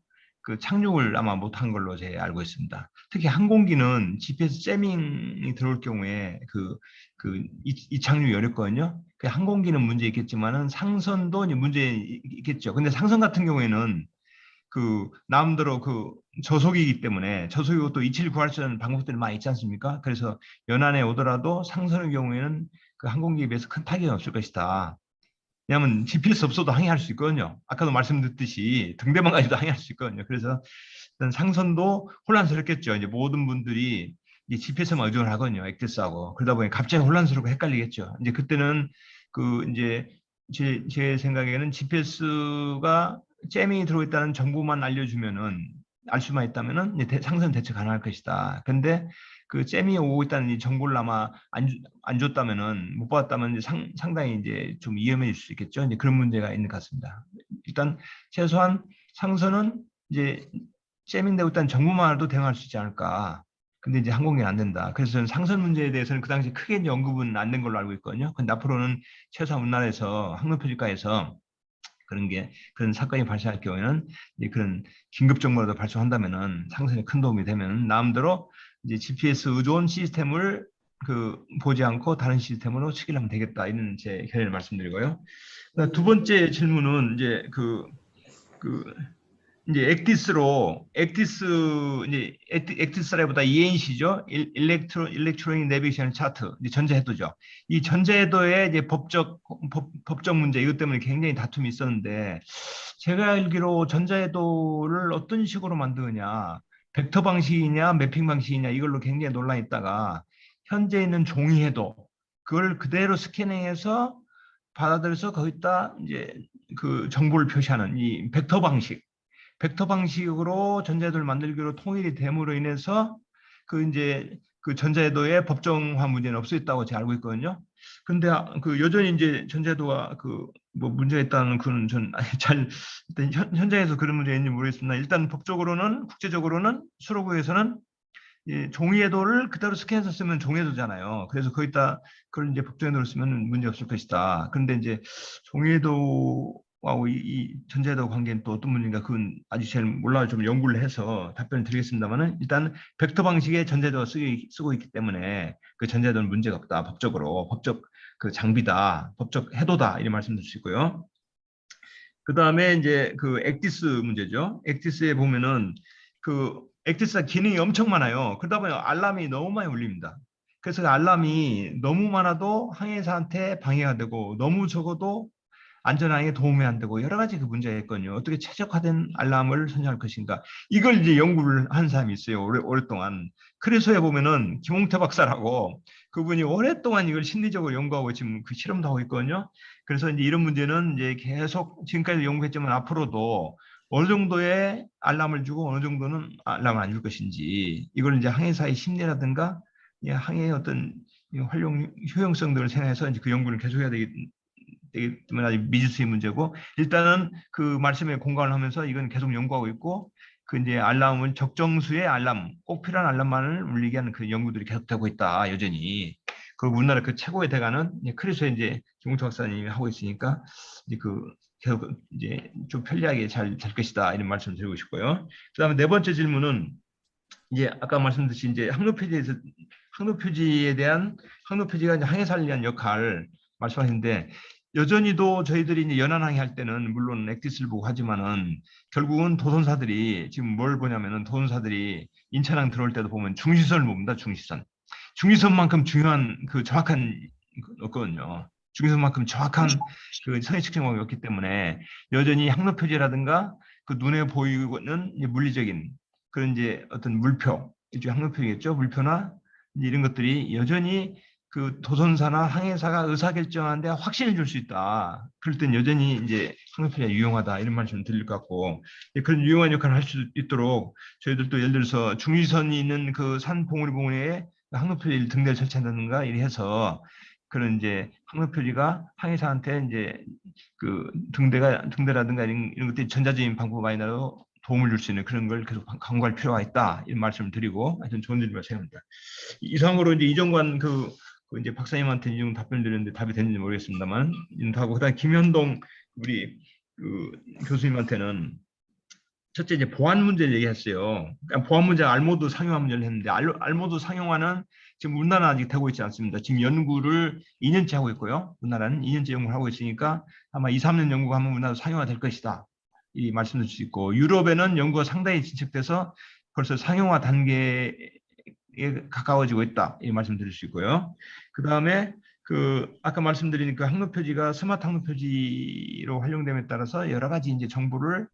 B: 착륙을 아마 못한 걸로 제가 알고 있습니다. 특히 항공기는 GPS 재밍이 들어올 경우에 이 착륙이 어렵거든요. 항공기는 문제 있겠지만은 상선도 문제 있겠죠. 근데 상선 같은 경우에는 나름대로 저속이기 때문에 저속이고 또 이치를 구할 수 있는 방법들이 많이 있지 않습니까? 그래서 연안에 오더라도 상선의 경우에는 항공기에 비해서 큰 타격이 없을 것이다. 왜냐하면 GPS 없어도 항해할 수 있거든요. 아까도 말씀드렸듯이 등대만 가지고 항해할 수 있거든요. 그래서 일단 상선도 혼란스럽겠죠. 이제 모든 분들이 GPS만 의존을 하거든요. 액세스하고 그러다 보니 갑자기 혼란스럽고 헷갈리겠죠. 이제 그때는 이제 제 생각에는 GPS가 잼이 들어있다는 정보만 알려주면은 알 수만 있다면은 상선 대처 가능할 것이다. 근데 잼이 오고 있다는 이 정보를 아마 안 줬다면은 못 받았다면 상당히 이제 좀 위험해질 수 있겠죠. 이제 그런 문제가 있는 것 같습니다. 일단 최소한 상선은 이제 잼인데 일단 정보만으로도 대응할 수 있지 않을까. 근데 이제 항공기는 안 된다. 그래서 저는 상선 문제에 대해서는 그 당시 크게 이제 언급은 안 된 걸로 알고 있거든요. 근데 앞으로는 최소한 우리나라에서 항로표지과에서 그런 사건이 발생할 경우에는 이제 그런 긴급 정보라도 발송한다면은 상선에 큰 도움이 되면 나름대로 이제 GPS 의존 시스템을 보지 않고 다른 시스템으로 치기를 하면 되겠다. 이런 제 견해를 말씀드리고요. 두 번째 질문은 이제 이제 액티스라기보다 ENC죠. 일렉트로닉 내비게이션 차트, 이제 전자해도죠. 이 전자해도의 이제 법적 문제 이것 때문에 굉장히 다툼이 있었는데 제가 알기로 전자해도를 어떤 식으로 만드느냐, 벡터 방식이냐, 매핑 방식이냐 이걸로 굉장히 논란이 있다가 현재 있는 종이해도 그걸 그대로 스캐닝해서 받아들여서 거기다 이제 그 정보를 표시하는 이 벡터 방식으로 전자해도를 만들기로 통일이 됨으로 인해서 그 이제 그 전자해도의 법정화 문제는 없어졌다고 제가 알고 있거든요. 근데 그 여전히 이제 전자해도가 그 뭐 문제가 있다는 그건 전 잘 일단 현장에서 그런 문제가 있는지 모르겠습니다. 일단 법적으로는 국제적으로는 수로구에서는 이 종이해도를 그대로 스캔해서 쓰면 종이해도잖아요. 그래서 거기다 그걸 이제 법정해도를 쓰면 문제 없을 것이다. 그런데 이제 종이해도하고 이 전자해도 관계는 또 어떤 문제인가 그건 아직 잘 몰라요. 좀 연구를 해서 답변을 드리겠습니다만은 일단 벡터 방식의 전자해도가 쓰고 있기 때문에 그 전자해도는 문제가 없다. 법적으로 법적 그 장비다, 법적 해도다 이런 말씀드릴 수 있고요. 그 다음에 이제 그 액티스 문제죠. 액티스에 보면은 그 액티스가 기능이 엄청 많아요. 그러다 보니 알람이 너무 많이 울립니다. 그래서 그 알람이 너무 많아도 항해사한테 방해가 되고 너무 적어도 안전하게 도움이 안 되고 여러 가지 그 문제가 있거든요. 어떻게 최적화된 알람을 선정할 것인가. 이걸 이제 연구를 한 사람이 있어요. 오랫동안. 그래서에 보면은 김홍태 박사라고 그분이 오랫동안 이걸 심리적으로 연구하고 지금 그 실험도 하고 있거든요. 그래서 이제 이런 문제는 이제 계속 지금까지 연구했지만 앞으로도 어느 정도의 알람을 주고 어느 정도는 알람을 안 줄 것인지 이걸 이제 항해사의 심리라든가 항해의 어떤 활용 효용성 등을 생각해서 이제 그 연구를 계속해야 되기 때문에 아직 미지수의 문제고 일단은 그 말씀에 공감을 하면서 이건 계속 연구하고 있고 그 이제 알람은 적정수의 알람 꼭 필요한 알람만을 울리게 하는 그 연구들이 계속되고 있다 여전히. 그리고 우리나라 그 최고의 대가는 크리스에 이제 김홍태 박사님이 하고 있으니까 이제 그 계속 이제 좀 편리하게 잘 될 것이다 이런 말씀을 드리고 싶고요. 그다음에 네 번째 질문은 이제 아까 말씀드린 이제 항로표지에 대한 항로표지가 이제 항해사를 위한 역할 말씀하시는데 여전히도 저희들이 이제 연안항해 할 때는 물론 액티스를 보고 하지만은 결국은 도선사들이 지금 뭘 보냐면은 도선사들이 인천항 들어올 때도 보면 중시선을 봅니다. 중시선만큼 중요한 그 정확한 없거든요. 중시선만큼 정확한 그 선의 측정망이 없기 때문에 여전히 항로표지라든가 그 눈에 보이는 물리적인 그런 이제 어떤 물표, 일종의 항로표겠죠. 물표나 이런 것들이 여전히 그 도선사나 항해사가 의사결정하는데 확신을 줄 수 있다. 그럴 땐 여전히 이제 항로표가 유용하다. 이런 말씀 드릴 것 같고 그런 유용한 역할을 할 수 있도록 저희들도 예를 들어서 중위선이 있는 그 산 봉우리 봉우리에 항로표지 등대를 설치한다든가 이렇게 해서 그런 이제 항로표지가 항해사한테 이제 그 등대라든가 이런 것들이 전자적인 방법 아니라도 도움을 줄 수 있는 그런 걸 계속 강구할 필요가 있다. 이런 말씀을 드리고 하여튼 좋은 질문을 생각합니다. 이상으로 이제 이정관 그 이제 박사님한테 이정 답변 드렸는데 답이 됐는지 모르겠습니다만 인터하고 그다음 김현동 우리 그 교수님한테는 첫째 이제 보안 문제를 얘기했어요. 그러니까 보안 문제가 알모드 상용화 문제를 했는데 알모드 상용화는 지금 우리나라는 아직 되고 있지 않습니다. 지금 연구를 2년째 하고 있고요. 우리나라는 2년째 연구를 하고 있으니까 아마 2, 3년 연구가 하면 우리나라 상용화 될 것이다. 이 말씀드릴 수 있고 유럽에는 연구가 상당히 진척돼서 벌써 상용화 단계에 가까워지고 있다. 이 말씀드릴 수 있고요. 그 다음에 그 아까 말씀드린 그 항로표지가 스마트 항로표지로 활용됨에 따라서 여러 가지 이제 정보를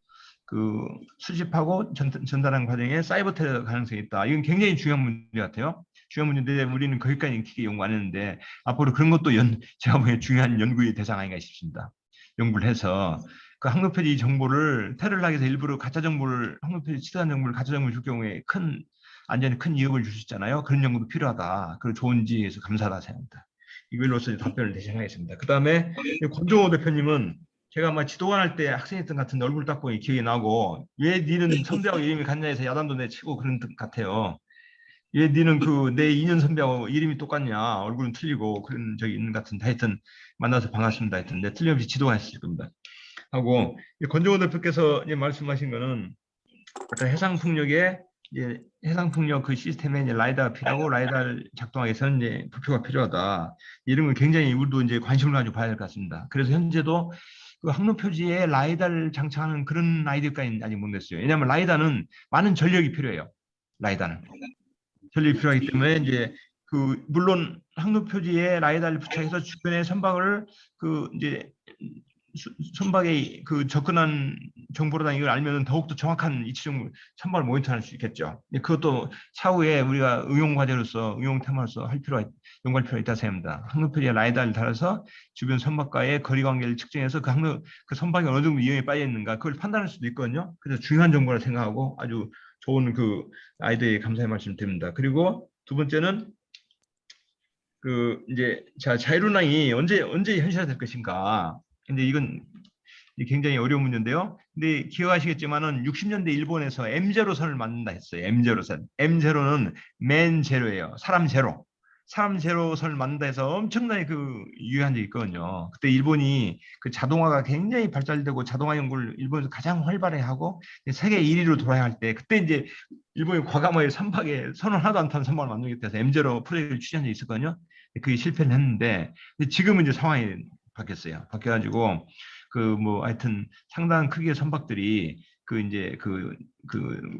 B: 그 수집하고 전달하는 과정에 사이버 테러 가능성이 있다. 이건 굉장히 중요한 문제 같아요. 중요한 문제인데 우리는 거기까지 깊게 연구 안 했는데 앞으로 그런 것도 제가 보기에 중요한 연구의 대상 아닌가 싶습니다. 연구를 해서 그 항로표지 정보를 테러를 하기 위해서 일부러 가짜 정보를 항로표지 치드한 정보를 가짜 정보를 줄 경우에 안전에 큰 위협을 줄 수 있잖아요. 그런 연구도 필요하다. 그리고 좋은지 해서 감사하다 생각합니다. 이걸로서 답변을 대신하겠습니다. 그 다음에 권종호 대표님은 제가 아마 지도관 할 때 학생했던 같은데 얼굴 딱 보니 기억이 나고 왜 니는 선배하고 이름이 같냐 해서 야단도 내치고 그런 것 같아요. 왜 니는 그 내 2년 선배하고 이름이 똑같냐 얼굴은 틀리고 그런 적이 있는 것 같은데 하여튼 만나서 반갑습니다. 하여튼 내 틀림없이 지도관 했을 겁니다. 하고 권종호 대표께서 말씀하신 거는 아까 해상풍력에 해상풍력 그 시스템에 이제 라이다가 필요하고 라이다를 작동하기 위해서는 이제 부표가 필요하다. 이런 걸 굉장히 우리도 이제 관심을 가지고 봐야 될 것 같습니다. 그래서 현재도 그 항로 표지에 라이다를 장착하는 그런 아이디어까지는 아직 못 냈어요. 왜냐하면 라이다는 많은 전력이 필요해요. 라이다는 전력이 필요하기 때문에 이제 그 물론 항로 표지에 라이다를 부착해서 주변의 선박을 그 이제 선박의 그 접근한 정보로다 이걸 알면 더욱더 정확한 위치 선박을 모니터할 수 있겠죠. 그것도 차후에 우리가 응용 과제로서 응용 테마로서 연구할 필요가 있다 생각합니다. 항로 표지에 라이다를 달아서 주변 선박과의 거리 관계를 측정해서 그 선박이 어느 정도 위험에 빠져 있는가 그걸 판단할 수도 있거든요. 그래서 중요한 정보라 생각하고 아주 좋은 그 아이디어에 감사의 말씀드립니다. 그리고 두 번째는 그 이제 자율운항이 언제 현실화될 것인가. 근데 이건 굉장히 어려운 문제인데요. 근데 기억하시겠지만은 60년대 일본에서 M0선을 만든다 했어요. M0선. M0는 맨 제로예요. 사람 제로. 사람 제로선을 만든다 해서 엄청나게 그 유효한 적이 있거든요. 그때 일본이 그 자동화가 굉장히 발달되고 자동화 연구를 일본에서 가장 활발히 하고 세계 1위로 돌아야 할 때 그때 이제 일본이 과감하게 선박에 선을 하나도 안 타는 선박을 만들겠다 해서 M0 프로젝트를 추진한 적이 있었거든요. 그게 실패를 했는데 지금은 이제 상황이 바뀌었어요. 바뀌어가지고 그 뭐 하여튼 상당한 크기의 선박들이 그 이제 그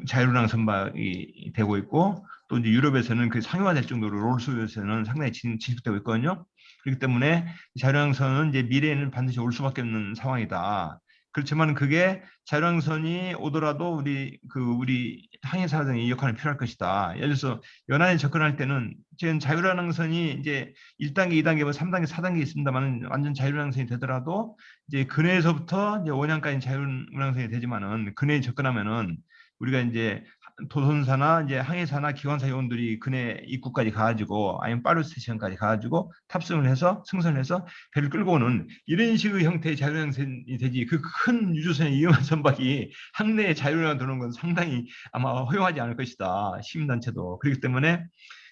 B: 자율운항 선박이 되고 있고 또 이제 유럽에서는 그 상용화될 정도로 롤스로이스에서는 상당히 진입되고 있거든요. 그렇기 때문에 자율항선은 이제 미래에는 반드시 올 수밖에 없는 상황이다. 그렇지만 그게 자율항선이 오더라도 우리 항해사 등의 역할이 필요할 것이다. 예를 들어서 연안에 접근할 때는 지금 자율항선이 이제 1단계, 2단계, 뭐 3단계, 4단계 있습니다만 완전 자율항선이 되더라도 이제 근해에서부터 이제 원양까지 자율운항선이 되지만은 근해에 접근하면은 우리가 이제 도선사나 이제 항해사나 기관사 요원들이 근해 입구까지 가가지고 아니면 빠르 스테이션까지 가가지고 탑승을 해서 승선을 해서 배를 끌고 오는 이런 식의 형태의 자율항선이 되지 그 큰 유조선의 위험한 선박이 항내에 자율운항 도는 건 상당히 아마 허용하지 않을 것이다. 시민단체도 그렇기 때문에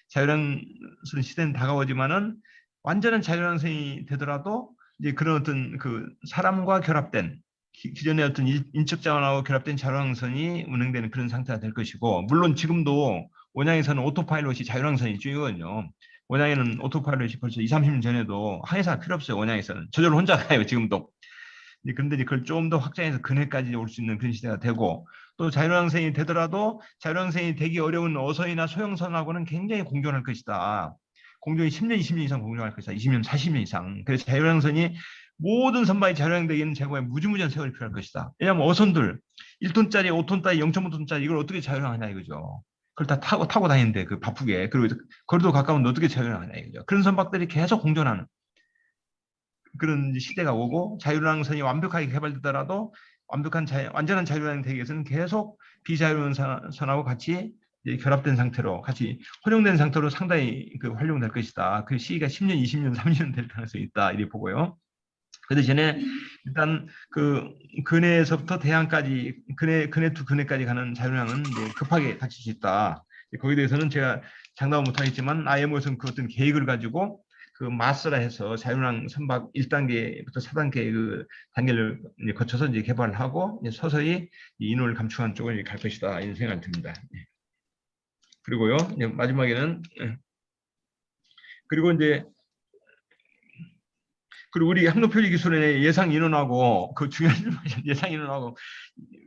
B: 자율항선 시대는 다가오지만은 완전한 자율항선이 되더라도 이제 그런 어떤 그 사람과 결합된 기존의 어떤 인적 자원하고 결합된 자율항선이 운행되는 그런 상태가 될 것이고 물론 지금도 원양에서는 오토파일럿이 자율항선이 중요거든요. 원양에는 오토파일럿이 벌써 20, 30년 전에도 항해사가 필요 없어요. 원양에서는 저절로 혼자 가요. 지금도. 그런데 그걸 좀 더 확장해서 근해까지 올 수 있는 그런 시대가 되고 또 자율항선이 되더라도 자율항선이 되기 어려운 어선이나 소형선하고는 굉장히 공존할 것이다. 공존이 10년, 20년 이상 공존할 것이다. 20년, 40년 이상. 그래서 자율항선이 모든 선박이 자율항되기는 제거에 무지무지한 세월이 필요할 것이다. 왜냐하면 어선들 1톤짜리, 5톤짜리, 0.5톤짜리 이걸 어떻게 자율항하냐 이거죠. 그걸 다 타고 다니는데 그 바쁘게 그리고 거리도 가까운데 어떻게 자율항하냐 이거죠. 그런 선박들이 계속 공존하는 그런 시대가 오고 자율항선이 완벽하게 개발되더라도 완전한 자율항 되기 위해서는 계속 비자율항선하고 같이 결합된 상태로 같이 혼용된 상태로 상당히 그 활용될 것이다. 그 시기가 10년, 20년, 30년 될 가능성이 있다. 이렇게 보고요. 그 대신에 일단 그 근해에서부터 대항까지 근해 투 근해까지 가는 자율항은 급하게 닥칠 수 있다. 거기에 대해서는 제가 장담은 못하겠지만 IMO에서는 그 어떤 계획을 가지고 그 마스라 해서 자율항 선박 1단계부터 4단계 그 단계를 거쳐서 이제 개발을 하고 이제 서서히 인원을 감축한 쪽으로 갈 것이다 이런 생각이 듭니다. 그리고요 마지막에는 그리고 이제 그리고 우리 항로표지 기술의 예상 인원하고 그 중요한 예상 인원하고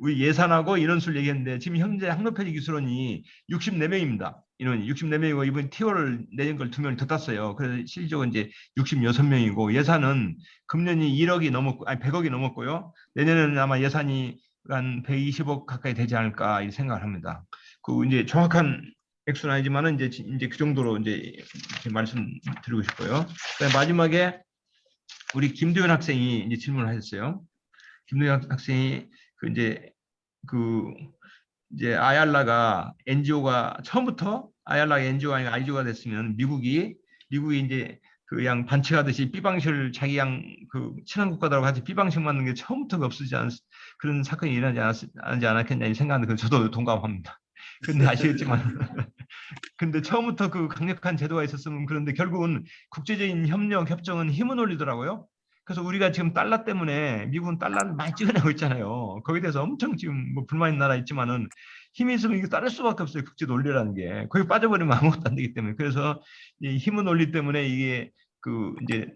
B: 우리 예산하고 인원수를 얘기했는데 지금 현재 항로표지 기술원이 64명입니다. 인원이 64명이고 이번 티오를 내년 걸 2명을 더 땄어요. 그래서 실질적으로 이제 66명이고 예산은 금년이 1억이 넘었고 아니 100억이 넘었고요. 내년에는 아마 예산이 한 120억 가까이 되지 않을까 이 생각을 합니다. 그 이제 정확한 액수는 아니지만은 이제 그 정도로 이제 말씀드리고 싶고요. 마지막에 우리 김도현 학생이 이제 질문을 하셨어요. 김도현 학생이 이제 아얄라가 NGO가 처음부터 아얄라가 NGO가 아니라 IGO가 됐으면 미국이 이제 그 양 반칙하듯이 삐방실 자기 양 그 친한 국가들하고 같이 삐방식 맞는 게 처음부터 없어지지 않은 그런 사건이 일어나지 않았겠냐 이 생각하는데 저도 동감합니다. 근데 아시겠지만 근데 처음부터 그 강력한 제도가 있었으면 그런데 결국은 국제적인 협력, 협정은 힘은 올리더라고요. 그래서 우리가 지금 달러 때문에 미국은 달러를 많이 찍어내고 있잖아요. 거기에 대해서 엄청 지금 뭐 불만 있는 나라 있지만은 힘이 있으면 이거 따를 수밖에 없어요. 국제 논리라는 게. 거기 빠져버리면 아무것도 안 되기 때문에. 그래서 이 힘은 올리 때문에 이게 그 이제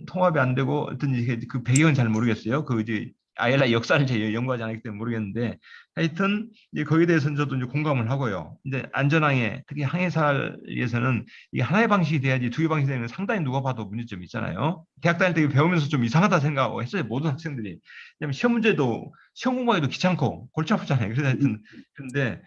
B: 통합이 안 되고 어떤 이게 그 배경은 잘 모르겠어요. 그 이제 아일라 역사를 제가 연구하지 않기 때문에 모르겠는데 하여튼 이제 거기에 대해서는 저도 이제 공감을 하고요. 이제 안전항해 특히 항해사를 위해서는 이게 하나의 방식이 돼야지 두 개 방식이 되면 상당히 누가 봐도 문제점이 있잖아요. 대학 다닐 때 배우면서 좀 이상하다 생각하고 했어요. 모든 학생들이. 왜냐면 시험 문제도 시험 공부하기도 귀찮고 골치 아프잖아요. 그래서 하여튼 근데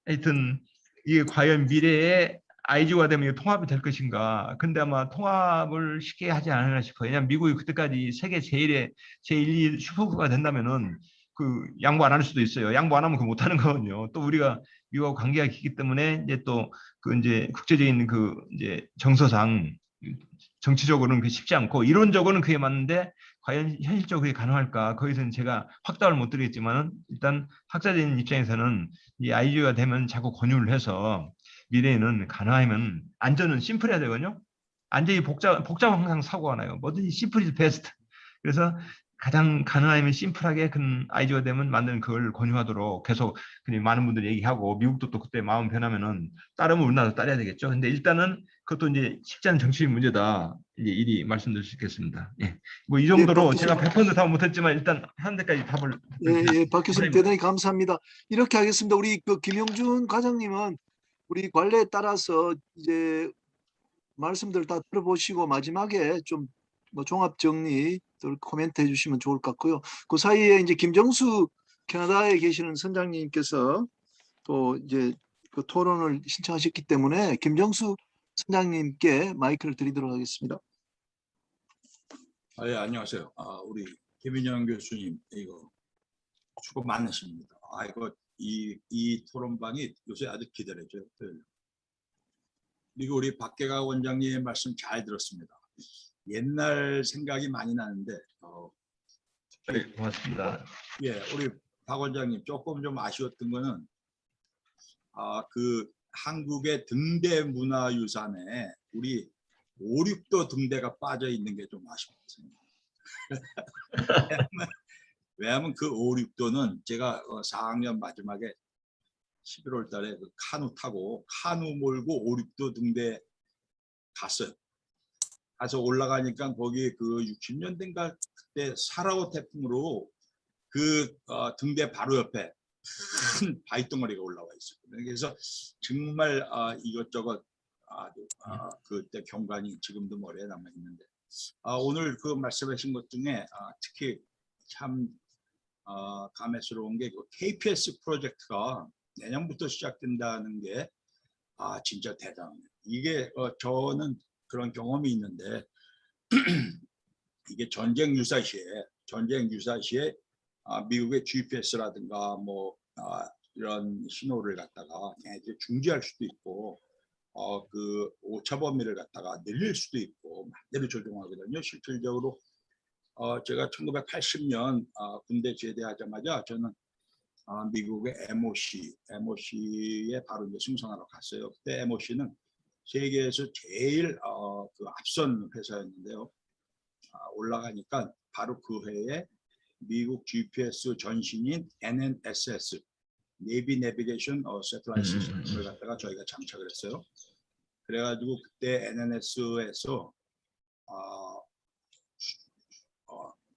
B: 하여튼 이게 과연 미래에 IG가 되면 이게 통합이 될 것인가. 근데 아마 통합을 쉽게 하지 않으나 싶어요. 왜냐하면 미국이 그때까지 세계 제1, 2 슈퍼국가 된다면은 그 양보 안 할 수도 있어요. 양보 안 하면 그 못하는 거거든요. 또 우리가 미국하고 관계가 깊기 때문에 이제 또 그 이제 국제적인 그 이제 정서상 정치적으로는 그 쉽지 않고 이론적으로는 그게 맞는데 과연 현실적으로 그게 가능할까? 거기서는 제가 확답을 못 드리겠지만 일단 학자적인 입장에서는 이 IG가 되면 자꾸 권유를 해서 미래에는 가능하면 안전은 심플해야 되거든요. 안전이 복잡은 항상 사고가 나요. 뭐든지 심플 is 베스트. 그래서 가장 가능하면 심플하게 큰 IG가 되면 만드는 그걸 권유하도록 계속 많은 분들이 얘기하고 미국도 또 그때 마음 변하면은 따르면 우리나라도 따라야 되겠죠. 근데 일단은 그것도 이제 쉽지 않은 정치적 문제다. 이제 이리 말씀드릴 수 있겠습니다. 예. 뭐 이 정도로
A: 박
B: 제가
A: 교수님.
B: 100% 답 못했지만 일단 한 데까지 답을.
A: 예, 박 교수님 대단히 감사합니다. 이렇게 하겠습니다. 우리 그 김용준 과장님은 우리 관례에 따라서 이제 말씀들 다 들어보시고 마지막에 좀 뭐 종합 정리 또 코멘트 해주시면 좋을 것 같고요. 그 사이에 이제 김정수 캐나다에 계시는 선장님께서 또 이제 그 토론을 신청하셨기 때문에 김정수 선장님께 마이크를 드리도록 하겠습니다.
G: 예, 안녕하세요. 우리 김인영 교수님, 이거 수고 많으십니다. 이거 이 토론방이 요새 아주 기다려져요. 그리고 우리 박계가 원장님의 말씀 잘 들었습니다. 옛날 생각이 많이 나는데,
B: 네, 고맙습니다.
G: 예, 우리 박 원장님 조금 좀 아쉬웠던 거는 그 한국의 등대 문화유산에 우리 5, 6도 등대가 빠져 있는 게 좀 아쉽습니다. 왜냐하면 그 5, 6도는 제가 4학년 마지막에 11월 달에 그 카누 타고 카누 몰고 5, 6도 등대 갔어요. 가서 올라가니까 거기 그 60년대인가 그때 사라오 태풍으로 그 등대 바로 옆에 큰 바위덩어리가 올라와 있었거든요. 그래서 정말 이것저것 그때 경관이 지금도 머리에 남아 있는데 오늘 그 말씀하신 것 중에 특히 참 감회스러운 게 그 KPS 프로젝트가 내년부터 시작된다는 게 진짜 대단합니다. 이게 저는 그런 경험이 있는데 이게 전쟁 유사시에 미국의 GPS라든가 뭐 이런 신호를 갖다가 걔네들이 중지할 수도 있고 그 오차 범위를 갖다가 늘릴 수도 있고 마음대로 조종하거든요. 실질적으로 제가 1980년 군대 제대하자마자 저는 미국의 MOC에 바로 이제 승선하러 갔어요. 그때 MOC는 세계에서 제일 그 앞선 회사였는데요. 올라가니까 바로 그 해에 미국 GPS 전신인 NNSS 네비 내비게이션 세틀라이트 시스템을 갖다가 저희가 장착을 했어요. 그래가지고 그때 NNS에서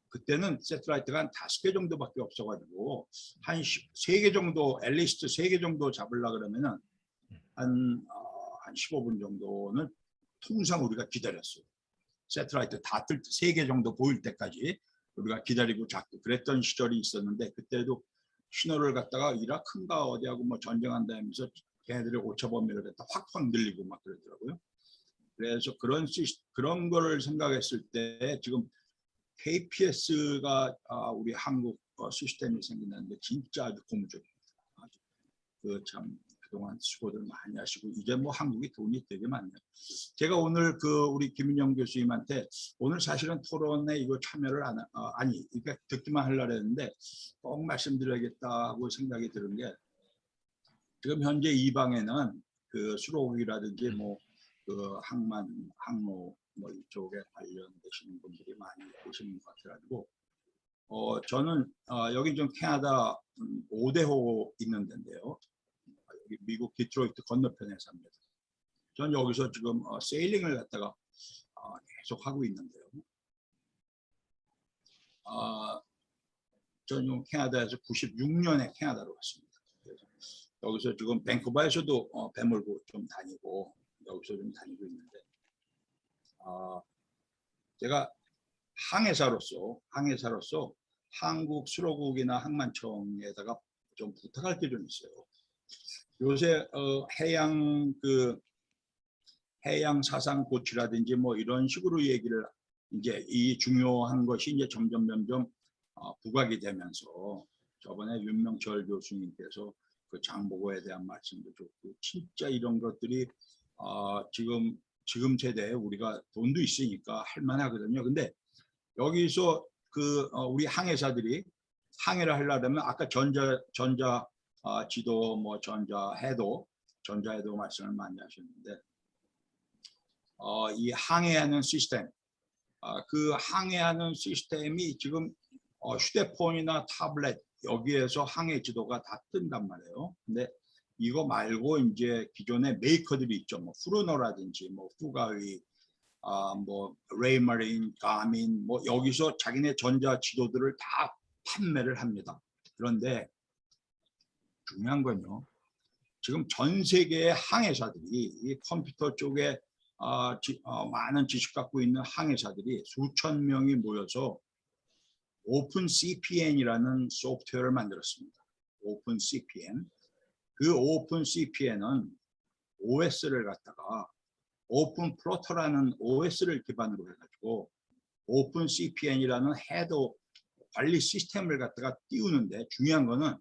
G: 그때는 세틀라이트가 한 5개 정도밖에 없어가지고 한 3개 정도, 앨리스트 3개 정도 잡으려고 그러면은 한 15분 정도는 통상 우리가 기다렸어요. 세틀라이트 다 뜰 때 3개 정도 보일 때까지 우리가 기다리고 잡고 그랬던 시절이 있었는데 그때도 신호를 갖다가 이라크인가 어디하고 뭐 전쟁한다면서 걔네들이 오차 범위를 갖다 확 늘리고 막 그러더라고요. 그래서 그런 거를 생각했을 때 지금 KPS가 우리 한국 시스템이 생긴다는데 진짜 아주 고무적입니다. 참 그동안 수고들 많이 하시고 이제 뭐 한국이 돈이 되게 많네요. 제가 오늘 그 우리 김인영 교수님한테 오늘 사실은 토론에 이거 참여를 그러니까 듣기만 하려고 했는데 꼭 말씀드려야겠다고 생각이 드는 게 지금 현재 이 방에는 그 수로기라든지 뭐 그 항로 뭐 이쪽에 관련되시는 분들이 많이 계시는 것 같아가지고 저는 여기 좀 캐나다 5대호 있는 데인데요. 여기 미국 디트로이트 건너편에 삽니다. 전 여기서 지금 세일링을 갖다가 계속 하고 있는데요. 저는 캐나다에서 96년에 캐나다로 왔습니다. 그래서 여기서 지금 밴쿠버에서도 배 몰고 좀 다니고 여기서 좀 다니고 있는데 제가 항해사로서 한국 수로국이나 항만청에다가 좀 부탁할 게 좀 있어요. 요새 해양 사상 고치라든지 뭐 이런 식으로 얘기를 이제 이 중요한 것이 이제 점점 부각이 되면서 저번에 윤명철 교수님께서 그 장보고에 대한 말씀도 좋고 진짜 이런 것들이 지금 세대에 우리가 돈도 있으니까 할 만하거든요. 근데 여기서 우리 항해사들이 항해를 하려면 아까 전자 지도 뭐 전자해도 말씀을 많이 하셨는데 이 항해하는 시스템 그 항해하는 시스템이 지금 휴대폰이나 타블렛 여기에서 항해 지도가 다 뜬단 말이에요. 근데 이거 말고 이제 기존의 메이커들이 있죠. 뭐 후르노라든지 뭐 후가위 뭐 레이머린, 가민 뭐 여기서 자기네 전자 지도들을 다 판매를 합니다. 그런데 중요한 건요. 지금 전 세계의 항해사들이 이 컴퓨터 쪽에 많은 지식 갖고 있는 항해사들이 수천 명이 모여서 오픈 CPN이라는 소프트웨어를 만들었습니다. 오픈 CPN. 그 오픈 CPN은 OS를 갖다가 오픈 플로터라는 OS를 기반으로 해가지고 오픈 CPN이라는 헤더 관리 시스템을 갖다가 띄우는데 중요한 거는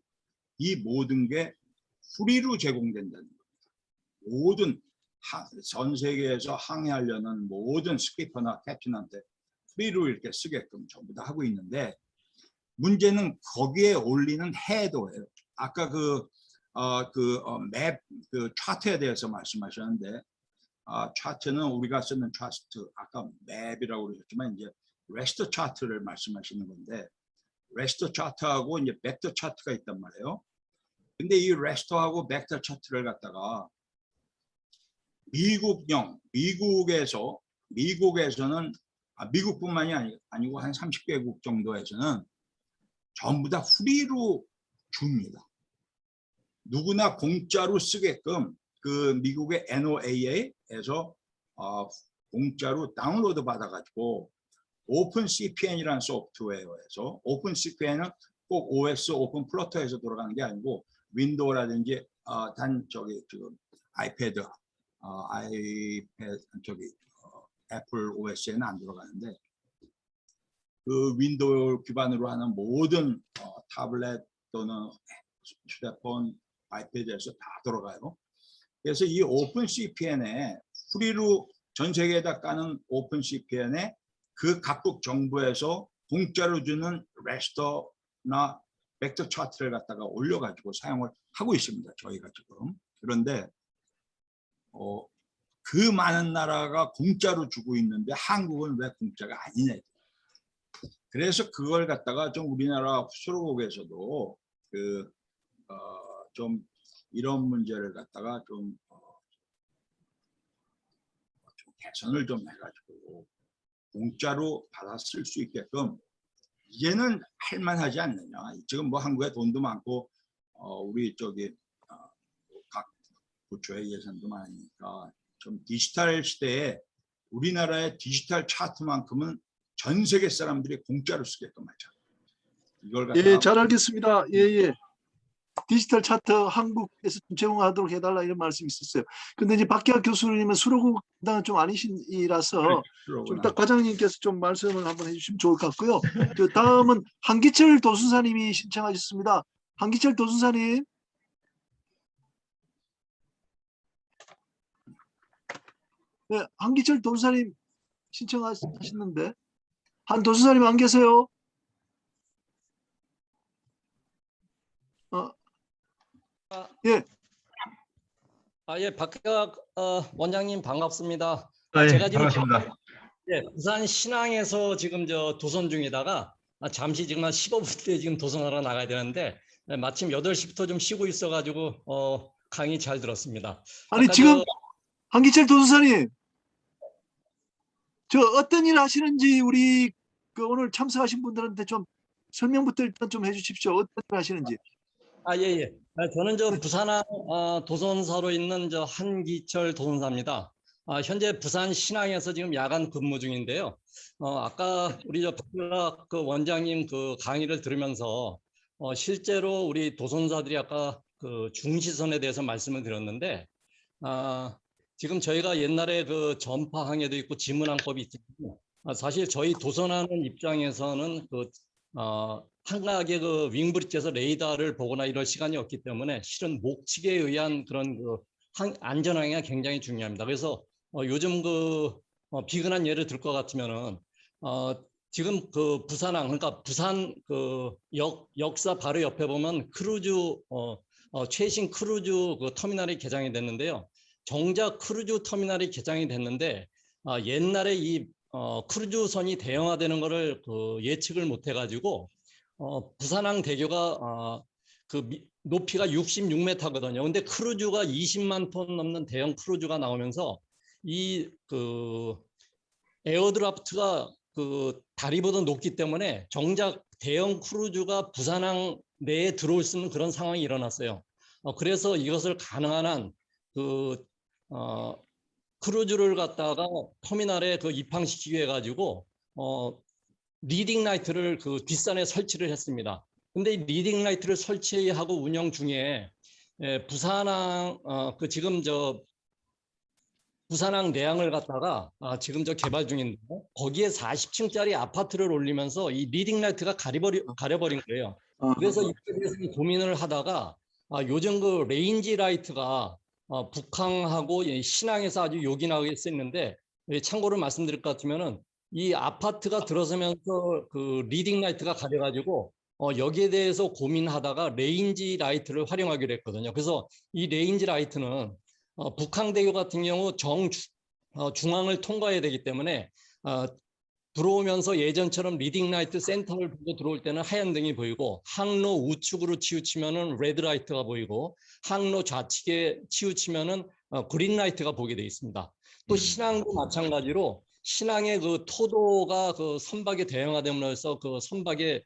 G: 이 모든 게 프리로 제공된다는 겁니다. 모든 전 세계에서 항해하려는 모든 스키퍼나 캡틴한테 프리로 이렇게 쓰게끔 전부 다 하고 있는데 문제는 거기에 올리는 헤더예요. 아까 맵 차트에 대해서 말씀하셨는데 차트는 우리가 쓰는 차트 아까 맵이라고 그러셨지만 이제 레스터 차트를 말씀하시는 건데 레스터 차트하고 이제 벡터 차트가 있단 말이에요. 근데 이 레스터하고 벡터 차트를 갖다가 미국에서는 미국뿐만이 아니고 한 30개국 정도에서는 전부 다 프리로 줍니다. 누구나 공짜로 쓰게끔 그 미국의 NOAA에서 공짜로 다운로드 받아가지고 오픈 CPN이라는 소프트웨어에서 오픈 CPN은 꼭 OS 오픈 플러터에서 돌아가는 게 아니고 윈도우라든지 지금 아이패드 애플 OS에는 안 들어가는데 그 윈도우 기반으로 하는 모든 타블렛 또는 휴대폰 아이패드에서 다 들어가요. 그래서 이 오픈 CPN에 프리로 전 세계에다 까는 오픈 CPN에 그 각국 정부에서 공짜로 주는 레스터나 벡터 차트를 갖다가 올려가지고 사용을 하고 있습니다. 저희가 지금. 그런데 그 많은 나라가 공짜로 주고 있는데 한국은 왜 공짜가 아니냐. 그래서 그걸 갖다가 좀 우리나라 수로국에서도 좀 이런 문제를 갖다가 좀 개선을 좀 해가지고 공짜로 받아 쓸 수 있게끔 이제는 할만하지 않느냐. 지금 뭐 한국에 돈도 많고 우리 각 부처의 예산도 많으니까 좀 디지털 시대에 우리나라의 디지털 차트만큼은 전 세계 사람들이 공짜로 쓰게끔 하자. 이걸 갖다가
A: 예, 잘 알겠습니다. 예. 디지털 차트 한국에서 좀 제공하도록 해달라 이런 말씀이 있었어요. 근데 이제 박기학 교수님은 수로국당은 좀 아니시라서 좀 이따 과장님께서 좀 말씀을 한번 해주시면 좋을 것 같고요. 다음은 한기철 도순사님이 신청하셨습니다. 한기철 도순사님. 네, 한기철 도순사님 신청하셨는데 한 도순사님 안 계세요? 예.
H: 예, 박기학 원장님 반갑습니다.
B: 네,
H: 제가 지금
B: 반갑습니다.
H: 예, 부산 신항에서 지금 도선 중이다가 잠시 지금 한 15분 뒤에 지금 도선하러 나가야 되는데 마침 8시부터 좀 쉬고 있어가지고 강의 잘 들었습니다.
A: 아니 지금 한기철 도수사님 저 어떤 일 하시는지 우리 그 오늘 참석하신 분들한테 좀 설명부터 일단 좀 해주십시오. 어떤 일 하시는지.
H: 아, 예, 예. 저는 저 부산항 도선사로 있는 저 한기철 도선사입니다. 현재 부산 신항에서 지금 야간 근무 중인데요. 아까 우리 저 박규락 그 원장님 그 강의를 들으면서 실제로 우리 도선사들이 아까 그 중시선에 대해서 말씀을 드렸는데, 지금 저희가 옛날에 그 전파항에도 있고 지문항법이 있지만, 사실 저희 도선하는 입장에서는 그 한가하게 그 윙브릿지에서 레이더를 보거나 이럴 시간이 없기 때문에 실은 목측에 의한 그런 그 안전항해가 굉장히 중요합니다. 그래서 요즘 그 비근한 예를 들 것 같으면은 지금 그 부산항, 그러니까 부산 그 역사 바로 옆에 보면 크루즈 최신 크루즈 그 터미널이 개장이 됐는데요. 정작 크루즈 터미널이 개장이 됐는데 옛날에 이 크루즈선이 대형화되는 것을 그 예측을 못 해가지고 부산항 대교가 그 높이가 66m거든요. 근데 크루즈가 20만 톤 넘는 대형 크루즈가 나오면서 이 그 에어드라프트가 그 다리보다 높기 때문에 정작 대형 크루즈가 부산항 내에 들어올 수 있는 그런 상황이 일어났어요. 그래서 이것을 가능한 한 그 크루즈를 갖다가 터미널에 그 입항시키게 해가지고 리딩 라이트를 그 뒷산에 설치를 했습니다. 근데 이 리딩 라이트를 설치하고 운영 중에 부산항 그 지금 저 부산항 내항을 갖다가 지금 저 개발 중인데 거기에 40층짜리 아파트를 올리면서 이 리딩 라이트가 가려버린 거예요. 그래서 이에 대해서 고민을 하다가 요즘 그 레인지 라이트가 북항하고 신항에서 아주 요긴하게 쓰이는데, 참고로 말씀드릴 것 같으면은 이 아파트가 들어서면서 그 리딩 라이트가 가려가지고 여기에 대해서 고민하다가 레인지 라이트를 활용하기로 했거든요. 그래서 이 레인지 라이트는 북항대교 같은 경우 중앙을 통과해야 되기 때문에 들어오면서 예전처럼 리딩 라이트 센터를 보고 들어올 때는 하얀 등이 보이고, 항로 우측으로 치우치면은 레드 라이트가 보이고, 항로 좌측에 치우치면은 그린 라이트가 보게 되어 있습니다. 또 신항도 마찬가지로 신항의 그 토도가 그 선박에 대형화됨으로 해서 그 선박에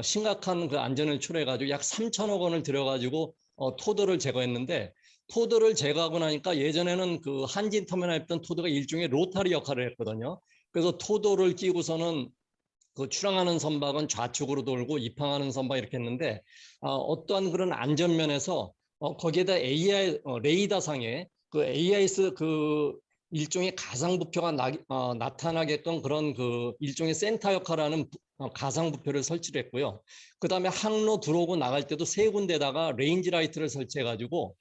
H: 심각한 그 안전을 초래해가지고 약 3천억 원을 들여가지고 토도를 제거했는데, 토도를 제거하고 나니까 예전에는 그 한진터미널에 있던 토도가 일종의 로타리 역할을 했거든요. 그래서 토도를 끼고서는 그 출항하는 선박은 좌측으로 돌고 입항하는 선박 이렇게 했는데, 어떠한 그런 안전면에서 거기에다 AI 레이더상에 그 AIS 그 일종의 가상부표가 나타나게끔 그런 그 일종의 센터 역할하는 가상부표를 설치를 했고요. 그 다음에 항로 들어오고 나갈 때도 세 군데다가 레인지 라이트를 설치해가지고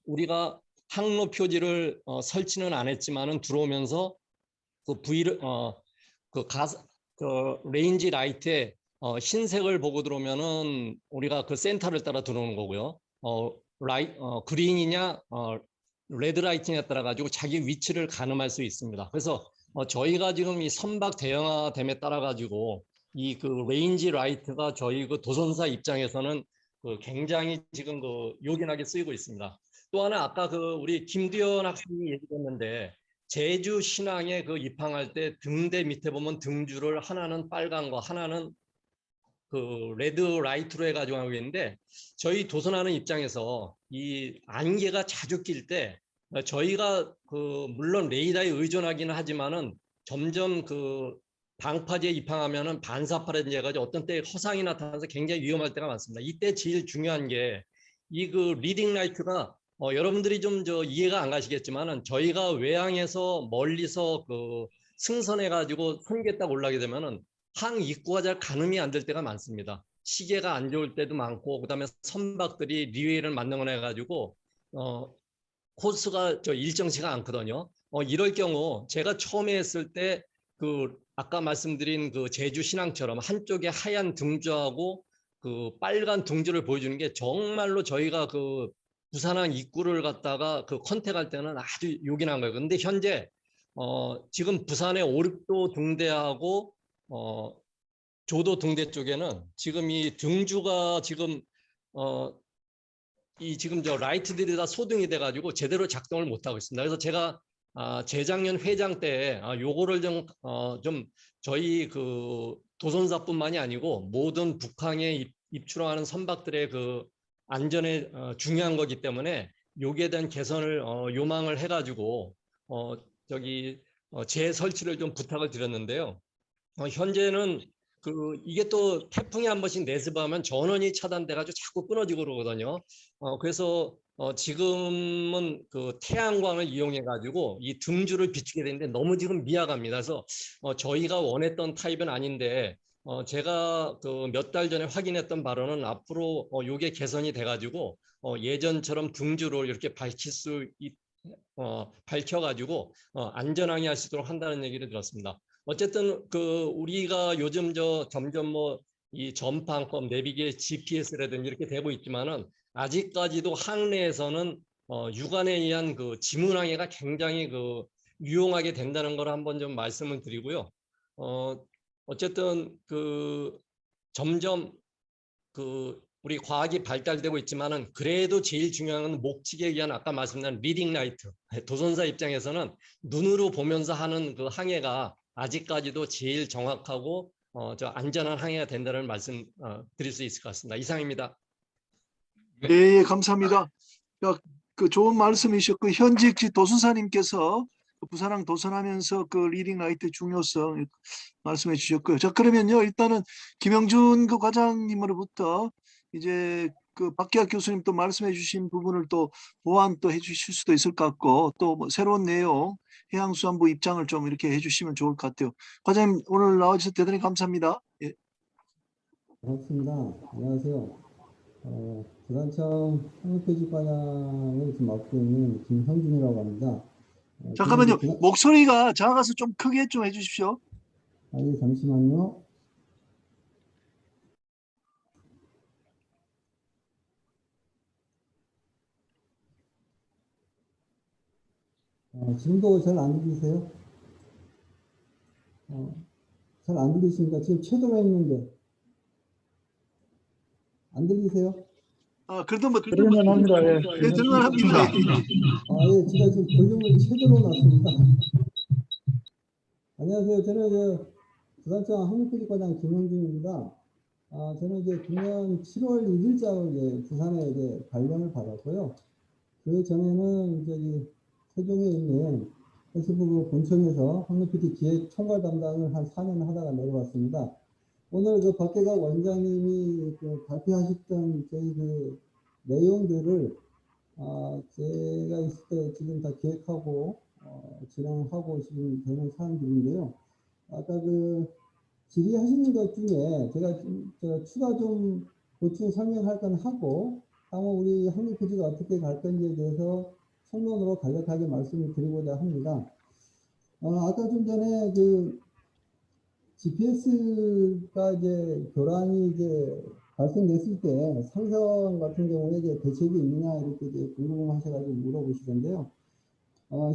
H: 우리가 항로 표지를 설치는 안 했지만은 들어오면서 그 레인지 라이트에 흰색을 보고 들어오면은 우리가 그 센터를 따라 들어오는 거고요. 그린이냐 레드 라이트냐에 따라 가지고 자기 위치를 가늠할 수 있습니다. 그래서 저희가 지금 이 선박 대형화됨에 따라 가지고 이 그 레인지 라이트가 저희 그 도선사 입장에서는 그 굉장히 지금 그 요긴하게 쓰이고 있습니다. 또 하나 아까 그 우리 김두현 학생이 얘기했는데, 제주 신항에 그 입항할 때 등대 밑에 보면 등줄을 하나는 빨간 거 하나는 그 레드 라이트로 해가지고 하고 있는데, 저희 도선하는 입장에서 이 안개가 자주 낄 때 저희가 그 물론 레이더에 의존하기는 하지만은 점점 그 방파제에 입항하면은 반사파라든지 해가지고 어떤 때 허상이 나타나서 굉장히 위험할 때가 많습니다. 이때 제일 중요한 게 이 그 리딩 라이트가 여러분들이 좀 이해가 안 가시겠지만은 저희가 외항에서 멀리서 그 승선해가지고 선계 딱 올라가게 되면은 항 입구가 잘 가늠이 안 될 때가 많습니다. 시계가 안 좋을 때도 많고, 그다음에 선박들이 리웨이를 만들거나 해가지고 코스가 일정치가 않거든요. 이럴 경우 제가 처음에 했을 때 그 아까 말씀드린 그 제주 신항처럼 한쪽에 하얀 등주하고 그 빨간 등주를 보여주는 게 정말로 저희가 그 부산항 입구를 갖다가 그 컨택할 때는 아주 요긴한 거예요. 근데 현재 지금 부산의 오륙도 등대하고 조도 등대 쪽에는 지금 이 등주가 지금 이 지금 라이트들이 다 소등이 돼가지고 제대로 작동을 못 하고 있습니다. 그래서 제가 재작년 회장 때 요거를 좀 저희 그 도선사뿐만이 아니고 모든 북항에 입출하는 선박들의 그 안전에 중요한 거기 때문에 여기에 대한 개선을 요망을 해가지고 재설치를 좀 부탁을 드렸는데요. 현재는 이게 또 태풍이 한 번씩 내습하면 전원이 차단돼가지고 자꾸 끊어지고 그러거든요. 그래서 지금은 그 태양광을 이용해가지고 이 등주를 비추게 되는데 너무 지금 미약합니다. 그래서 저희가 원했던 타입은 아닌데 제가 그 몇 달 전에 확인했던 바로는 앞으로 요게 개선이 돼가지고 예전처럼 등주를 이렇게 밝혀가지고 안전하게 할 수 있도록 한다는 얘기를 들었습니다. 어쨌든 우리가 요즘 점점 이 전파법, 내비게 GPS라든지 이렇게 되고 있지만은 아직까지도 항내에서는 육안에 의한 그 지문항해가 굉장히 유용하게 된다는 걸 한번 좀 말씀을 드리고요. 어쨌든 점점 우리 과학이 발달되고 있지만은 그래도 제일 중요한 건 목적에 의한 아까 말씀드린 리딩 라이트. 도선사 입장에서는 눈으로 보면서 하는 그 항해가 아직까지도 제일 정확하고 안전한 항해가 된다는 말씀 드릴 수 있을 것 같습니다. 이상입니다.
A: 예, 감사합니다. 그 좋은 말씀이셨고 현직 도순사님께서 부산항 도선하면서 그 리딩 라이트 중요성 말씀해 주셨고요. 자, 그러면요 일단은 김영준 그 과장님으로부터 이제 그 박기학 교수님 또 말씀해 주신 부분을 또 보완 또 해주실 수도 있을 것 같고 또 뭐 새로운 내용 해양수산부 입장을 좀 이렇게 해주시면 좋을 것 같아요. 과장님 오늘 나와주셔서 대단히 감사합니다. 예.
I: 반갑습니다. 안녕하세요. 부산청 항해표지과장을 지금 맡고 있는 김형준이라고 합니다.
A: 잠깐만요. 목소리가 작아서 좀 크게 좀 해주십시오.
I: 예, 잠시만요. 지금도 잘 안 들리세요? 잘 안 들리십니까? 지금 최도가 있는데 안 들리세요?
A: 그래도 뭐
E: 들을만합니다. 예.
A: 네, 들을만합니다.
I: 예, 제가 지금 볼륨을 최대로 놨습니다. 안녕하세요. 저는 부산청 항해표지과장 김영준입니다. 저는 이제 금년 7월 1일자 부산에 발령을 받았고요. 그 전에는 세종에 있는 해수부 본청에서 항해표지 기획 총괄 담당을 한 4년 하다가 내려왔습니다. 오늘 박계각 원장님이 발표하셨던 저희 내용들을 제가 있을 때 지금 다 기획하고 진행하고 지금 되는 사람들인데요. 아까 질의하시는 것 중에 제가 추가 좀 보충 설명할 건 하고 향후 우리 항해표지가 어떻게 갈 건지에 대해서 총론으로 간략하게 말씀을 드리고자 합니다. 아까 좀 전에 GPS가 교란이 발생됐을 때 상선 같은 경우에 대책이 있느냐 이렇게 궁금하셔가지고 물어보시던데요.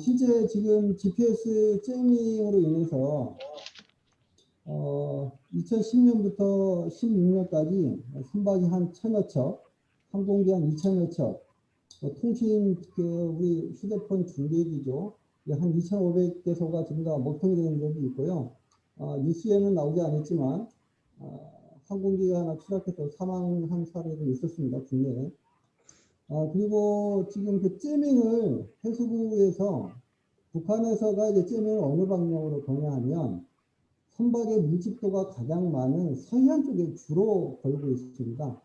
I: 실제 지금 GPS 잼밍으로 인해서 2010년부터 16년까지 선박이 한 1000여 척, 항공기 한 2000여 척, 통신 우리 휴대폰 중계기죠. 한 2,500개소가 지금 다 목통이 되는 적이 있고요. 뉴스에는 나오지 않았지만 항공기가 하나 추락해서 사망한 사례도 있었습니다. 국내에. 그리고 지금 잼밍을 해수부에서 북한에서가 잼밍을 어느 방향으로 거냐하면 선박의 밀집도가 가장 많은 서해안 쪽에 주로 걸고 있습니다.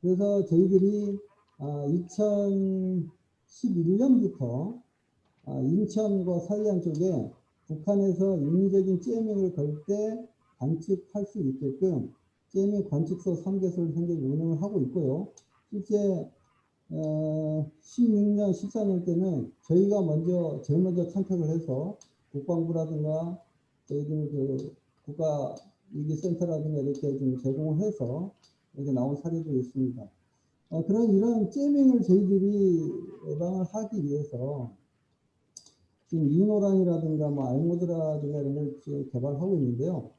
I: 그래서 저희들이 2011년부터 인천과 서해안 쪽에 북한에서 인위적인 잼밍을 걸 때 관측할 수 있게끔 잼밍 관측소 3개소를 현재 운영을 하고 있고요. 실제 16년, 14년 때는 저희가 제일 먼저 컨택을 해서 국방부라든가 저희들 국가위기센터라든가 이렇게 좀 제공을 해서 이렇게 나온 사례도 있습니다. 이런 잼밍을 저희들이 예방을 하기 위해서 지금 이노란이라든가 알모드라든가 이런 걸 개발하고 있는데요.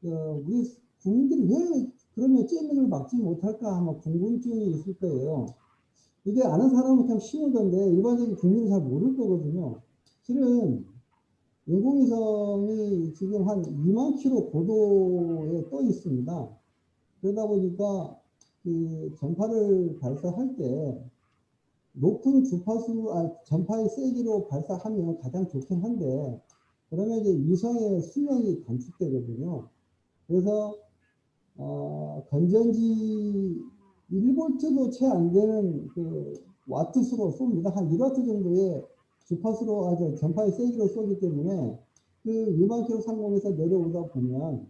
I: 우리 국민들이 왜 그러면 잼밍을 막지 못할까 아마 궁금증이 있을 거예요. 이게 아는 사람은 참 쉬운 건데 일반적인 국민은 잘 모를 거거든요. 실은 인공위성이 지금 한 2만 킬로 고도에 떠 있습니다. 그러다 보니까 그 전파를 발사할 때 높은 주파수, 전파의 세기로 발사하면 가장 좋긴 한데, 그러면 이제 위성의 수명이 단축되거든요. 그래서 건전지 1볼트도 채 안 되는 그 와트수로 쏩니다. 한 1와트 정도의 주파수로 전파의 세기로 쏘기 때문에 그 2만 킬로 상공에서 내려오다 보면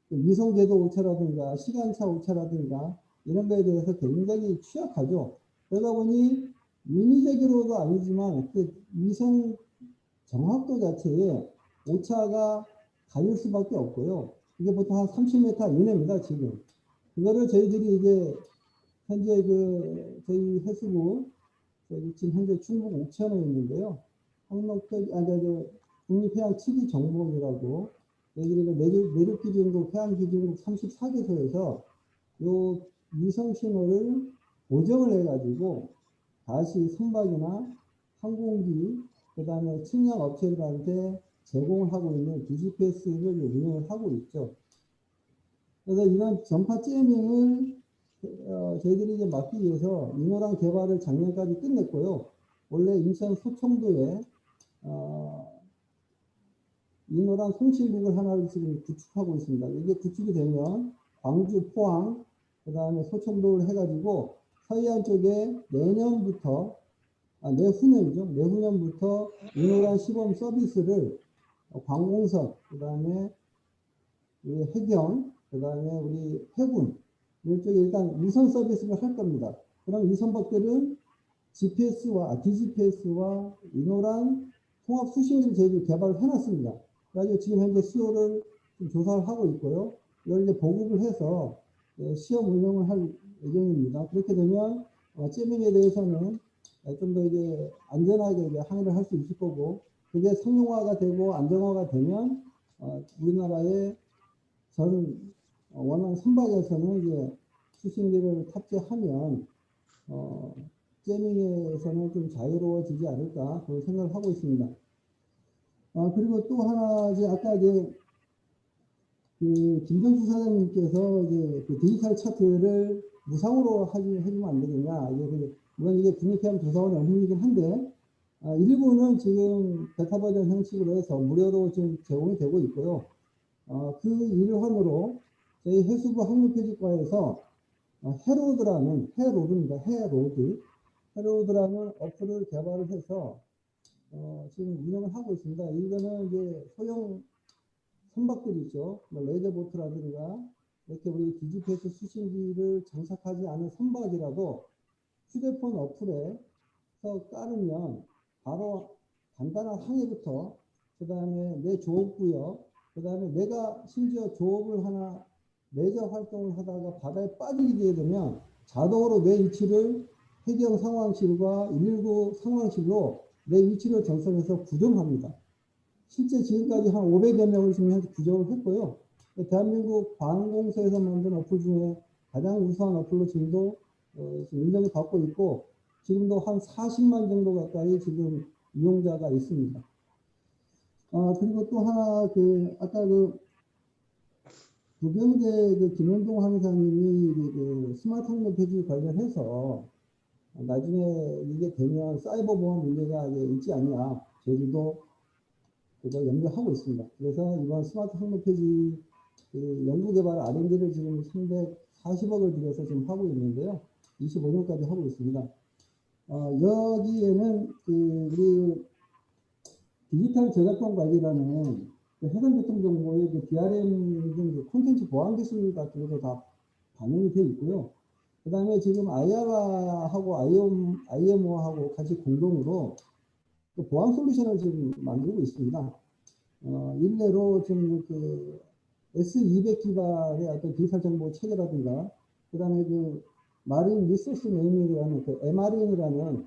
I: 그 위성 궤도 오차라든가 시간차 오차라든가 이런 거에 대해서 굉장히 취약하죠. 그러다 보니 인위적으로도 아니지만 그 위성 정확도 자체에 오차가 가릴 수밖에 없고요. 이게 보통 한 30m 이내입니다, 지금. 그거를 저희들이 이제 현재 그 저희 해수부 지금 현재 충북 옥천에 있는데요. 국립해양 치기 정보원이라고 저희들이 내륙 기준국 해양 기준국 34개소에서 요 위성 신호를 보정을 해가지고 다시 선박이나 항공기 그다음에 측량 업체들한테 제공을 하고 있는 DGPS를 운영을 하고 있죠. 그래서 이런 전파 제밍을 저희들이 이제 막기 위해서 잉어랑 개발을 작년까지 끝냈고요. 원래 인천 소청도에 잉어랑 송신국을 하나를 지금 구축하고 있습니다. 이게 구축이 되면 광주, 포항, 그 다음에 소청도를 해가지고 서해안 쪽에 내년부터 내후년이죠. 내후년부터 잉어랑 시범 서비스를 관공선, 그 다음에 우리 해경, 그 다음에 우리 해군 이쪽에 일단 우선 서비스를 할 겁니다. 그럼 이 선박들은 DGPS와 잉어랑 통합 수신기를 저희들이 개발을 해놨습니다. 그래서 지금 현재 수요를 좀 조사를 하고 있고요. 이걸 이제 보급을 해서 시험 운영을 할 예정입니다. 그렇게 되면 제밍에 대해서는 좀 더 이제 안전하게 이제 항해를 할 수 있을 거고, 그게 상용화가 되고 안정화가 되면 우리나라의 전 원활 선박에서는 이제 수신기를 탑재하면 제밍에서는 좀 자유로워지지 않을까 그런 생각을 하고 있습니다. 그리고 또 하나 이제 아까 이제 그 김정수 사장님께서 이제 그 디지털 차트를 무상으로 해주면 안 되겠냐. 물론 이게 국립해양조사원의 업무이긴 한데 일부는 지금 베타 버전 형식으로 해서 무료로 지금 제공이 되고 있고요. 그 일환으로 저희 해수부 항로표지과에서 해로드라는 어플을 개발을 해서 지금 운영을 하고 있습니다. 이거는 이제 소형 선박들이 있죠. 레저보트라든가 이렇게 우리 DGPS 수신기를 장착하지 않은 선박이라도 휴대폰 어플에서 깔으면 바로 간단한 항해부터 그 다음에 내 조업구역 그 다음에 내가 심지어 조업을 하나 레저 활동을 하다가 바다에 빠지게 되면 자동으로 내 위치를 해경 상황실과 119 상황실로 내 위치를 전송해서 구정합니다. 실제 지금까지 한 500여 명을 지금 현재 구정을 했고요. 대한민국 관공서에서 만든 어플 중에 가장 우수한 어플로 지금도 지금 인정을 받고 있고, 지금도 한 40만 정도 가까이 지금 이용자가 있습니다. 그리고 또 하나 아까 부경대 김현동 항사님이 그 스마트 항로 폐지 관련해서 나중에 이게 되면 사이버 보안 문제가 있지 않냐, 저희도 그걸 염두하고 있습니다. 그래서 이번 스마트 항로 폐지 연구개발 R&D를 지금 340억을 들여서 지금 하고 있는데요. 25년까지 하고 있습니다. 여기에는 우리 디지털 저작권 관리라는 해상교통정보의 DRM 등 콘텐츠 보안 기술 같은 것도 다 반영이 되어 있고요. 그 다음에 지금 아이아가하고 IMO하고 같이 공동으로 보안 솔루션을 지금 만들고 있습니다. 일례로 지금 S200 기반의 어떤 디지털 정보 체계라든가, 그 다음에 마린 리소스 네이밍이라는 MRN이라는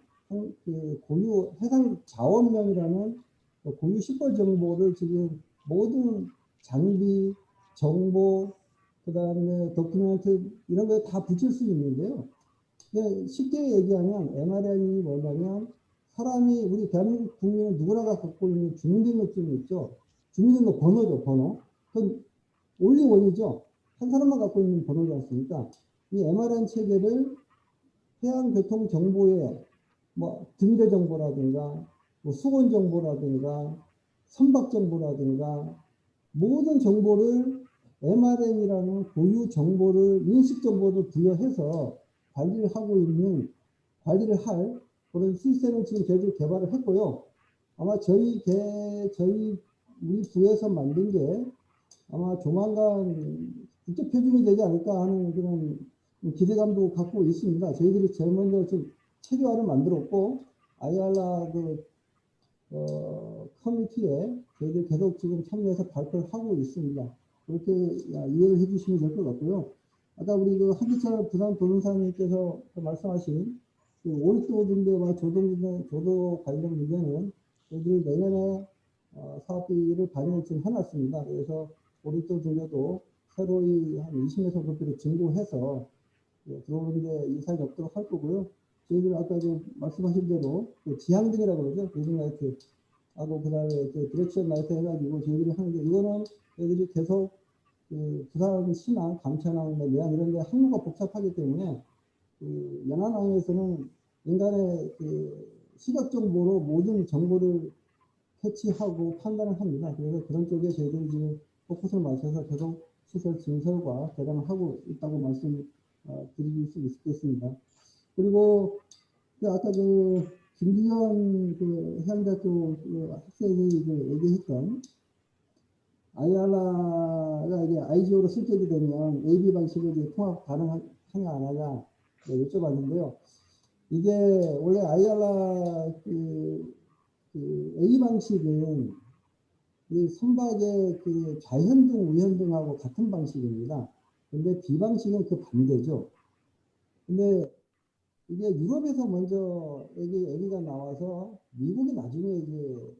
I: 고유 해상 자원명이라는 고유 시벌 정보를 지금 모든 장비, 정보, 그 다음에 도큐멘트 이런 거에 다 붙일 수 있는데요. 쉽게 얘기하면 MRN이 뭐냐면 사람이 우리 대한민국 국민은 누구나가 갖고 있는 주민등록증이 있죠. 주민등록 번호죠, 번호. 그건 올리원이죠. 한 사람만 갖고 있는 번호지 않습니까? 이 MRN 체계를 해양교통 정보에 뭐 등대 정보라든가 뭐 수건 정보라든가 선박 정보라든가 모든 정보를 MRN이라는 고유 정보를 인식 정보를 부여해서 관리를 할 그런 시스템을 지금 저희들이 개발을 했고요. 아마 저희 우리 부에서 만든 게 아마 조만간 국제 표준이 되지 않을까 하는 그런 기대감도 갖고 있습니다. 저희들이 제일 먼저 지금 체계화를 만들었고 IARA 커뮤니티에 저희들 계속 지금 참여해서 발표를 하고 있습니다. 그렇게 이해를 해주시면 될 것 같고요. 아까 우리 한기철 부산 도전사님께서 말씀하신 오리또 등대와 조도 관련 문제는 저희들이 내년에 사업비를 반영을 지금 해놨습니다. 그래서 오리또 등대도 새로이 한 20m 높이로 증고해서 들어오는데 이상이 없도록 할 거고요. 저희들 아까 말씀하신 대로 지향등이라고 그러죠. 리딩 라이트 하고 그다음에 디렉션 라이트 해가지고 저희들이 하는데 이거는 저희들이 계속 부산시나 감천항, 내양 이런 데 항로가 복잡하기 때문에 연안항에서는 인간의 시각 정보로 모든 정보를 캐치하고 판단을 합니다. 그래서 그런 쪽에 저희들이 지금 포커스를 맞춰서 계속 시설 증설과 개량을 하고 있다고 말씀드릴 수 있겠습니다. 그리고 아까 김기현 해양대학교 학생이 얘기했던 IARA가 이제 IGO로 설정이 되면 AB 방식으로 통합 가능하냐 안 하냐 여쭤봤는데요. 이게 원래 IARA A 방식은 이 선박의 좌현등, 우현등하고 같은 방식입니다. 근데 B 방식은 그 반대죠. 근데 이게 유럽에서 먼저 얘기가 나와서 미국이 나중에 이제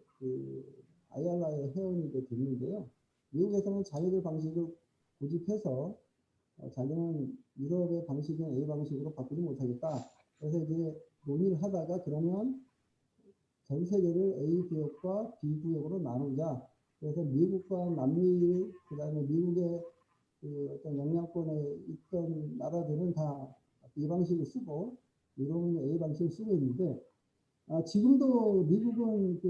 I: IARA의 회원이 됐는데요. 미국에서는 자기들 방식을 고집해서 자기는 유럽의 방식은 A 방식으로 바꾸지 못하겠다. 그래서 이제 논의를 하다가 그러면 전 세계를 A 구역과 B 구역으로 나누자. 그래서 미국과 남미, 그 다음에 미국의 어떤 영향권에 있던 나라들은 다 B 방식을 쓰고 유럽은 A 방식을 쓰고 있는데 지금도 미국은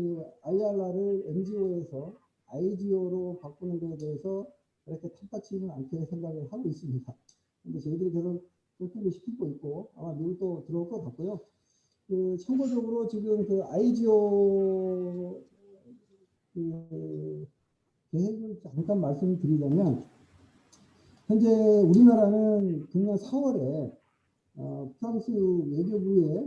I: IARA를 NGO에서 IGO로 바꾸는 것에 대해서 그렇게 탐탁치는 않게 생각을 하고 있습니다. 근데 저희들이 계속 쫓기고 시키고 있고 아마 미국도 들어올 것 같고요. 참고적으로 지금 IGO 계획을 잠깐 말씀드리자면 현재 우리나라는 금년 4월에 프랑스 외교부에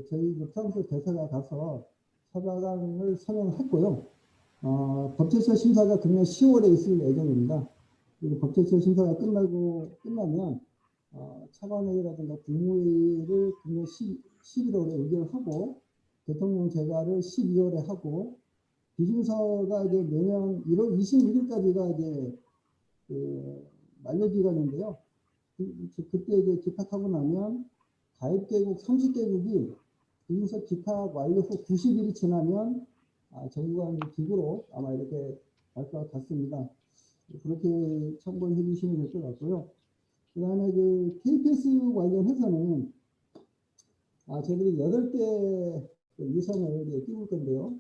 I: 저희 프랑스 대사가 가서 사과관을 선언했고요. 법제처 심사가 금년 10월에 있을 예정입니다. 그리고 법제처 심사가 끝나면 차관회의라든가 국무회의를 금년 11월에 의결하고 대통령 재가를 12월에 하고 비준서가 이제 내년 1월 26일까지가 이제 만료 기간인데요. 그때 이제 기탁하고 나면 가입개국 30개국이 비준서 기탁 완료 후 90일이 지나면 정부가 기구로 아마 이렇게 발표가 갔습니다. 그렇게 참고해 주시면 될 것 같고요. 그 다음에 KPS 관련해서는 저희들이 8개 위성을 이제 띄울 건데요.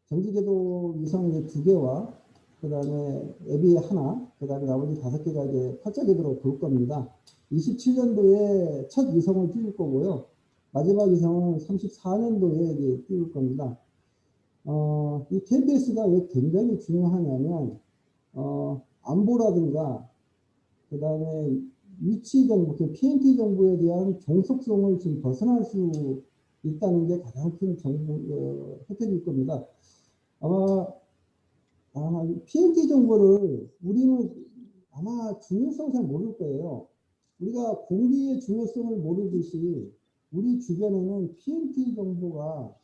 I: 정지궤도 위성 2개와 그 다음에 앱이 하나, 그 다음에 나머지 5개가 이제 팔자궤도로 돌 겁니다. 27년도에 첫 위성을 띄울 거고요. 마지막 위성은 34년도에 이제 띄울 겁니다. 이 KPS가 왜 굉장히 중요하냐면, 안보라든가, 그 다음에 위치 정보, PNT 정보에 대한 종속성을 지금 벗어날 수 있다는 게 가장 큰 혜택일 겁니다. 아마 PNT 정보를 우리는 아마 중요성을 잘 모를 거예요. 우리가 공기의 중요성을 모르듯이 우리 주변에는 PNT 정보가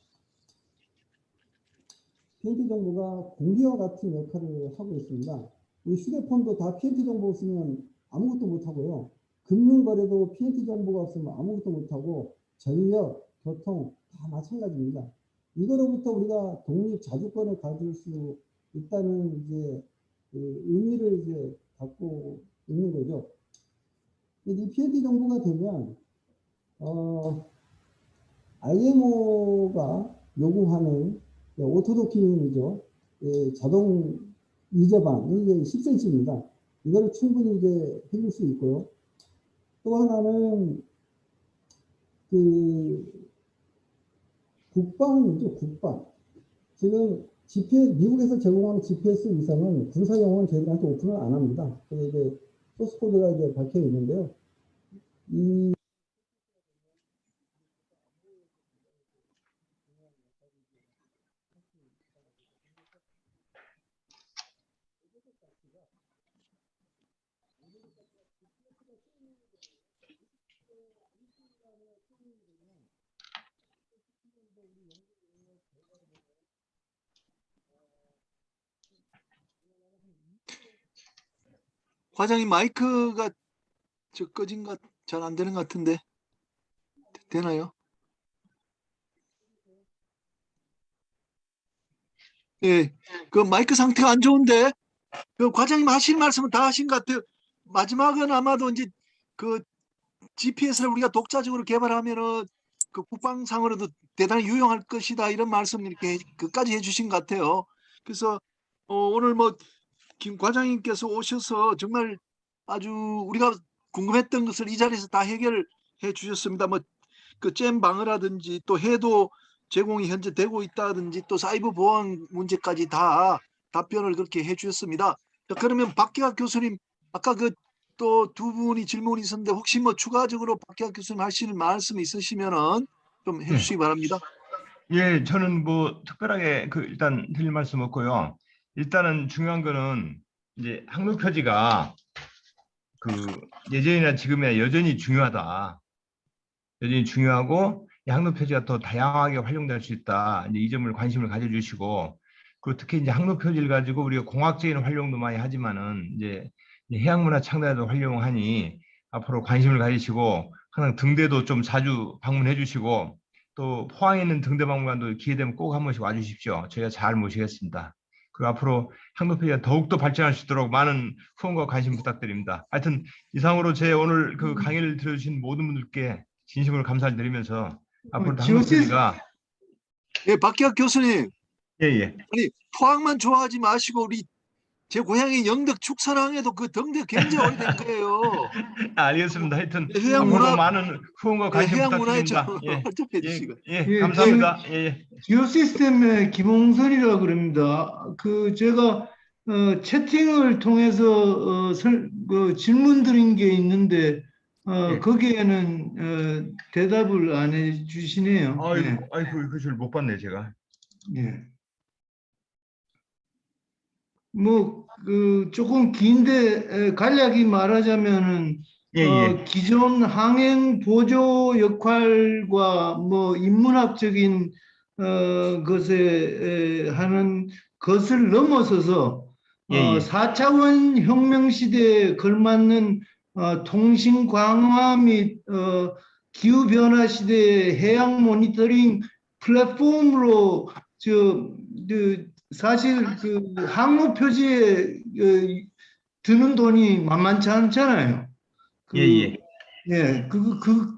I: 공기와 같은 역할을 하고 있습니다. 우리 휴대폰도 다 PNT 정보 없으면 아무것도 못하고요. 금융거래도 PNT 정보가 없으면 아무것도 못하고 전력, 교통 다 마찬가지입니다. 이거로부터 우리가 독립 자주권을 가질 수 있다는 이제 그 의미를 이제 갖고 있는 거죠. 이 PLD 정보가 되면 IMO가 요구하는 오토도킹이죠. 자동 이제방 이게 10cm입니다. 이거를 충분히 이제 해줄 수 있고요. 또 하나는 그 국방이죠, 국방. 지금 GPS, 미국에서 제공하는 GPS 위성은 군사용은 저희들한테 오픈을 안 합니다. 그래서 이제 소스 코드가 이제 밝혀 있는데요. 이
A: 과장님 마이크가 꺼진 것 잘 안 되는 것 같은데 되나요? 예, 그 마이크 상태가 안 좋은데 그 과장님 하실 말씀은 다 하신 것 같아요. 마지막은 아마도 이제 그 GPS를 우리가 독자적으로 개발하면은 그 국방상으로도 대단히 유용할 것이다 이런 말씀 이렇게 끝까지 해주신 것 같아요. 그래서 오늘 뭐 김 과장님께서 오셔서 정말 아주 우리가 궁금했던 것을 이 자리에서 다 해결해 주셨습니다. 뭐 그 잼 방어라든지 또 해도 제공이 현재 되고 있다든지 또 사이버 보안 문제까지 다 답변을 그렇게 해 주셨습니다. 그러면 박계학 교수님 아까 그 또 두 분이 질문이 있었는데 혹시 뭐 추가적으로 박계학 교수님 하시는 말씀 있으시면은 좀 해주시기 바랍니다.
B: 예, 저는 뭐 특별하게 일단 드릴 말씀 없고요. 일단은 중요한 거는 이제 항로 표지가 예전이나 지금이나 여전히 중요하다. 여전히 중요하고 이 항로 표지가 더 다양하게 활용될 수 있다. 이제 이 점을 관심을 가져주시고, 그리고 특히 이제 항로 표지를 가지고 우리가 공학적인 활용도 많이 하지만은 이제 해양문화 창달에도 활용하니 앞으로 관심을 가지시고 항상 등대도 좀 자주 방문해 주시고 또 포항에 있는 등대박물관도 기회되면 꼭 한 번씩 와주십시오. 저희가 잘 모시겠습니다. 그리고 앞으로 항로 표지가 더욱더 발전할 수 있도록 많은 후원과 관심 부탁드립니다. 하여튼 이상으로 제 오늘 그 강의를 들어주신 모든 분들께 진심으로 감사를 드리면서 앞으로 항로 표지가
A: 예, 박계학 교수님.
B: 예예.
A: 아니 포항만 좋아하지 마시고 우리 제 고향인 영덕 축산항에도 그 등대 굉장히 오래된 거예요.
B: 알겠습니다. 하여튼
A: 해양
B: 앞으로
A: 문화
B: 많은 후원과 관심
A: 해양 문화에 좀
B: 부탁드립니다.
A: 활동해 주시고.
B: 감사합니다. 예.
J: 지오시스템의 김홍선이라고 그럽니다. 제가 채팅을 통해서 질문 드린 게 있는데 거기에는 대답을 안 해주시네요.
B: 아이고, 그걸 못 봤네 제가.
J: 예. 조금 긴데 간략히 말하자면은 기존 항행 보조 역할과 인문학적인 것에 하는 것을 넘어서서 4차원 혁명 시대에 걸맞는 통신 강화 및 기후 변화 시대의 해양 모니터링 플랫폼으로 사실 항로 표지에 드는 돈이 만만치 않잖아요.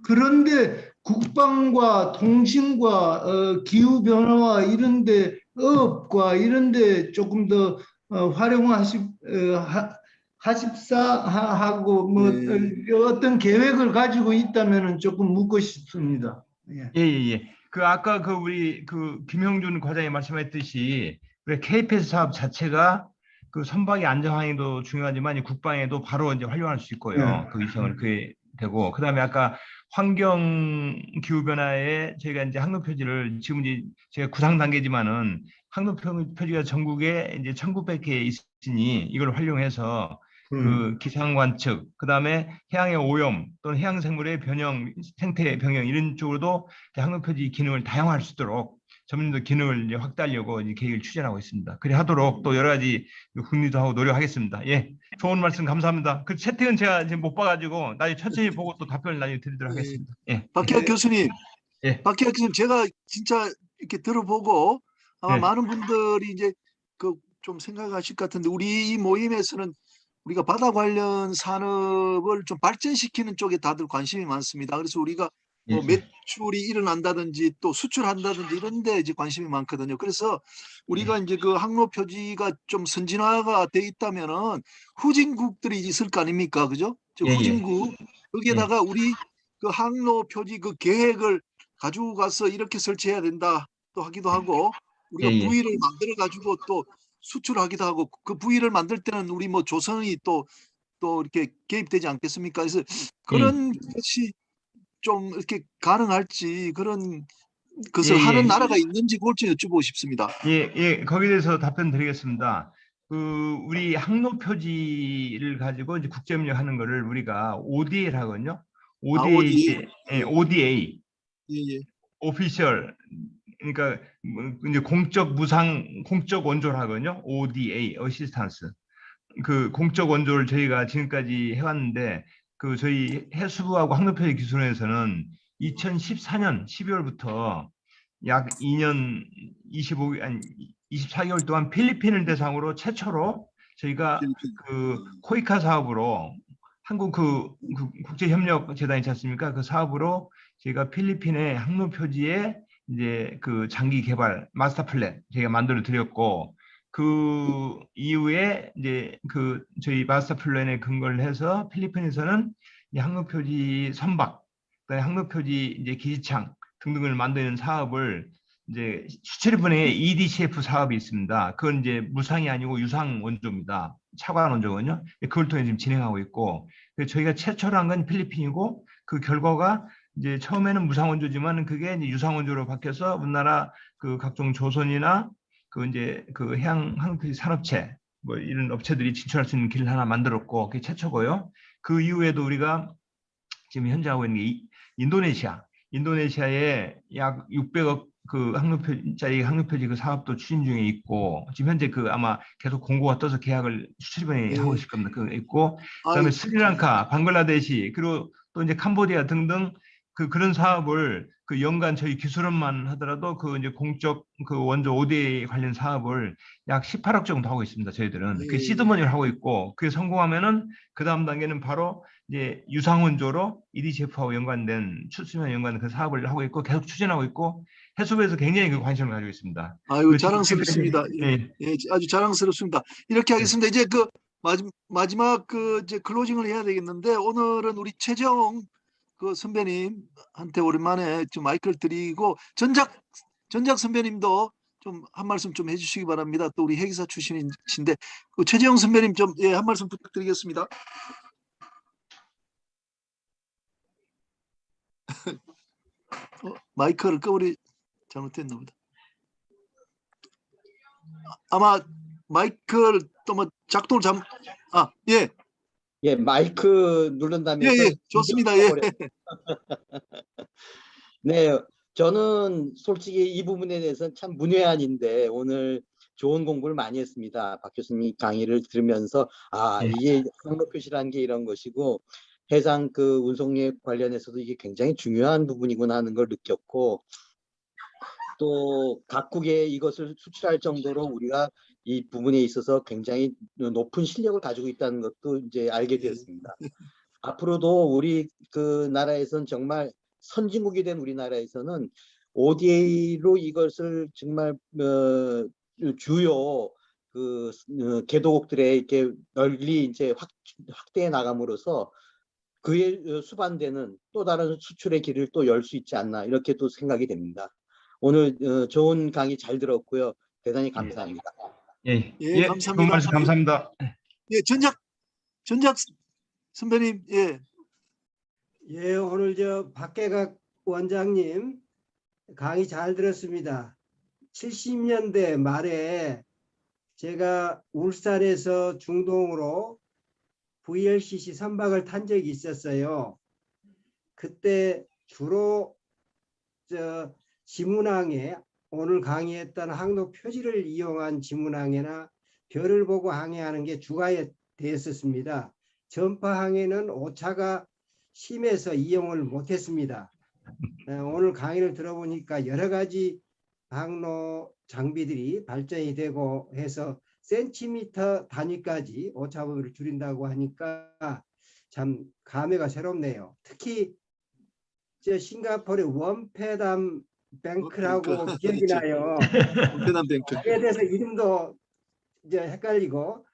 J: 그런데 국방과 통신과 기후 변화와 이런데 어업과 이런데 조금 더 하십사하고 어떤 계획을 가지고 있다면은 조금 묻고 싶습니다.
B: 아까 우리 김형준 과장이 말씀했듯이 KPS 사업 자체가 선박의 안전항에도 중요하지만 국방에도 바로 이제 활용할 수 있고요. 그 위성을 되고 그다음에 아까 환경 기후 변화에 저희가 이제 항로 표지를 지금 이제 제가 구상 단계지만은 항로 표지가 전국에 이제 1,900개 있으니 이걸 활용해서 기상 관측, 그다음에 해양의 오염 또는 해양 생물의 변형, 생태 변형 이런 쪽으로도 항로 표지 기능을 다양화할 수 있도록 점점 더 기능을 이제 확대하려고 이제 계획을 추진하고 있습니다. 그래 하도록 또 여러 가지 궁리도 하고 노력하겠습니다. 좋은 말씀 감사합니다. 그 채팅은 제가 지금 못 봐가지고 나중에 천천히 보고 또 답변을 나중에 드리도록 하겠습니다.
A: 박계학 교수님,
B: 예.
A: 박 교수님, 제가 진짜 이렇게 들어보고 아마
B: 네.
A: 많은 분들이 이제 그 좀 생각하실 것 같은데, 우리 이 모임에서는 우리가 바다 관련 산업을 좀 발전시키는 쪽에 다들 관심이 많습니다. 그래서 우리가 뭐
B: 예.
A: 매출이 일어난다든지 또 수출한다든지 이런 데 이제 관심이 많거든요. 그래서 우리가 이제 그 항로 표지가 좀 선진화가 돼 있다면은 후진국들이 있을 거 아닙니까? 그죠? 저
B: 예, 예.
A: 후진국, 거기에다가 우리 그 항로 표지 그 계획을 가지고 가서 이렇게 설치해야 된다 또 하기도 하고, 우리가
B: 예, 예.
A: 부위를 만들어 가지고 또 수출하기도 하고, 그 부위를 만들 때는 우리 뭐 조선이 또 이렇게 개입되지 않겠습니까? 그래서 그런 것이 좀 이렇게 가능할지, 그런 것을
B: 예,
A: 하는
B: 예.
A: 나라가 있는지 그걸 좀 여쭤보고 싶습니다.
B: 예, 예, 거기에 대해서 답변 드리겠습니다. 우리 항로 표지를 가지고 이제 국제협력 하는 거를 우리가 ODA를 하거든요. ODA,
A: 어디?
B: 예, ODA,
A: 예, 예.
B: 오피셜, 그러니까 이제 공적 원조를 하거든요. ODA, 어시스탄스. 그 공적 원조를 저희가 지금까지 해왔는데, 그 저희 해수부하고 항로표지 기술원에서는 2014년 12월부터 약 2년 24개월 동안 필리핀을 대상으로 최초로 저희가
A: 필리핀.
B: 그 코이카 사업으로 한국 그 국제협력재단 있지 않습니까? 그 사업으로 저희가 필리핀의 항로 표지에 이제 그 장기 개발 마스터 플랜 저희가 만들어 드렸고, 그 이후에 이제 그 저희 마스터 플랜에 근거를 해서 필리핀에서는 이 항로 표지 선박, 그다음에 항로 표지 이제 기지창 등등을 만드는 사업을 이제 수체리분의 EDCF 사업이 있습니다. 그건 이제 무상이 아니고 유상 원조입니다. 차관 원조거든요. 그걸 통해 지금 진행하고 있고, 저희가 최초로 한 건 필리핀이고, 그 결과가 이제 처음에는 무상 원조지만 그게 이제 유상 원조로 바뀌어서 우리나라 그 각종 조선이나 그 이제 그 해양 항공 산업체 뭐 이런 업체들이 진출할 수 있는 길을 하나 만들었고, 그게 최초고요. 그 이후에도 우리가 지금 현재 하고 있는 게 인도네시아에 약 600억 그 항로표지 그 사업도 추진 중에 있고, 지금 현재 그 아마 계속 공고가 떠서 계약을 수출입원이 하고 있을 겁니다. 그 있고, 그다음에 스리랑카, 방글라데시, 그리고 또 이제 캄보디아 등등 그런 사업을 그 연간 저희 기술원만 하더라도 그 이제 공적 그 원조 ODA 관련 사업을 약 18억 정도 하고 있습니다. 저희들은 그 시드머니를 하고 있고, 그게 성공하면은 그 다음 단계는 바로 이제 유상원조로 EDCF하고 연관된 출수면 연관된 그 사업을 하고 있고 계속 추진하고 있고, 해수부에서 굉장히 그 관심을 가지고 있습니다.
A: 아유, 자랑스럽습니다. 예, 예, 아주 자랑스럽습니다. 이렇게 하겠습니다. 이제 그 마지막 그 이제 클로징을 해야 되겠는데, 오늘은 우리 최재형 그 선배님한테 오랜만에 좀 마이크를 드리고, 전작 선배님도 좀 한 말씀 좀 해주시기 바랍니다. 또 우리 회계사 출신이신데 그 최재형 선배님 좀 한 말씀 부탁드리겠습니다. 마이크를 꺼버리 잘못했나 보다. 아마 마이크를 또 뭐 작동을 예.
K: 예, 마이크 누른다면서.
A: 예, 좋습니다. 예.
K: 네, 저는 솔직히 이 부분에 대해서는 참 문외한인데 오늘 좋은 공부를 많이 했습니다. 박 교수님 강의를 들으면서 이게 항로 표시라는 게 이런 것이고, 해상 그 운송业 관련해서도 이게 굉장히 중요한 부분이구나 하는 걸 느꼈고, 또 각국에 이것을 수출할 정도로 우리가 이 부분에 있어서 굉장히 높은 실력을 가지고 있다는 것도 이제 알게 되었습니다. 앞으로도 우리 그 나라에서는 정말 선진국이 된 우리나라에서는 ODA로 이것을 정말 주요 그 개도국들에 이렇게 널리 이제 확대해 나감으로써 그에 수반되는 또 다른 수출의 길을 또 열 수 있지 않나, 이렇게 또 생각이 됩니다. 오늘 좋은 강의 잘 들었고요. 대단히 감사합니다.
B: 예,
A: 감사합니다.
B: 좋은 말씀 감사합니다.
A: 예, 전작 선배님, 예.
L: 예, 오늘 박계각 원장님 강의 잘 들었습니다. 70년대 말에 제가 울산에서 중동으로 VLCC 선박을 탄 적이 있었어요. 그때 주로 지문항해, 오늘 강의했던 항로 표지를 이용한 지문항해나 별을 보고 항해하는 게 주가에 되었었습니다. 전파 항해는 오차가 심해서 이용을 못했습니다. 오늘 강의를 들어보니까 여러 가지 항로 장비들이 발전이 되고 해서 센티미터 단위까지 오차범위를 줄인다고 하니까 참 감회가 새롭네요. 특히 저 싱가포르의 원패담 뱅크라고 기억이 나요.
A: 원패담 뱅크.
L: 거기에 대해서 이름도 이제 헷갈리고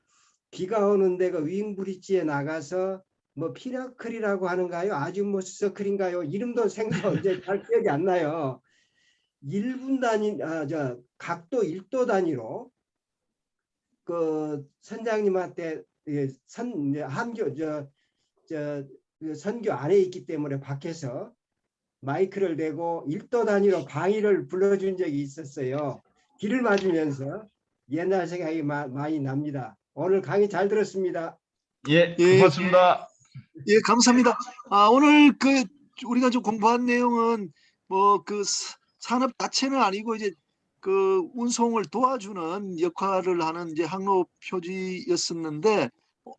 L: 비가 오는데 그 윙브리지에 나가서 뭐 피라클이라고 하는가요? 아주모스 서클인가요? 이름도 이제 잘 기억이 안 나요. 1분 단위, 각도 1도 단위로 그 선장님한테 선교 안에 있기 때문에 밖에서 마이크를 대고 1도 단위로 강의를 불러준 적이 있었어요. 길을 맞으면서 옛날 생각이 많이 납니다. 오늘 강의 잘 들었습니다.
B: 예, 고맙습니다.
A: 예, 감사합니다. 오늘 우리가 좀 공부한 내용은 뭐 산업 자체는 아니고 이제 그 운송을 도와주는 역할을 하는 이제 항로 표지였었는데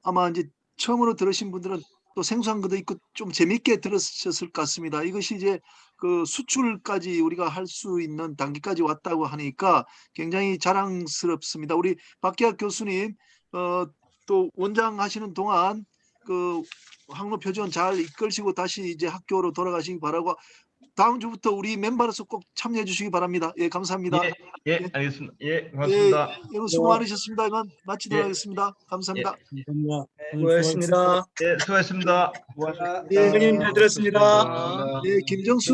A: 아마 이제 처음으로 들으신 분들은 또 생소한 것도 있고 좀 재밌게 들으셨을 것 같습니다. 이것이 이제 그 수출까지 우리가 할 수 있는 단계까지 왔다고 하니까 굉장히 자랑스럽습니다. 우리 박기학 교수님 또 원장 하시는 동안 그 항로 표지원 잘 이끌시고 다시 이제 학교로 돌아가시기 바라고 다음 주부터 우리 멤버로서 꼭 참여해 주시기 바랍니다. 예, 감사합니다.
B: 예, 알겠습니다. 예, 고맙습니다.
A: 예, 수고 많으셨습니다. 이만 마치도록 하겠습니다. 감사합니다.
C: 고맙습니다.
B: 예, 수고하셨습니다.
C: 예, 선생님 잘 들었습니다.
A: 예, 김정수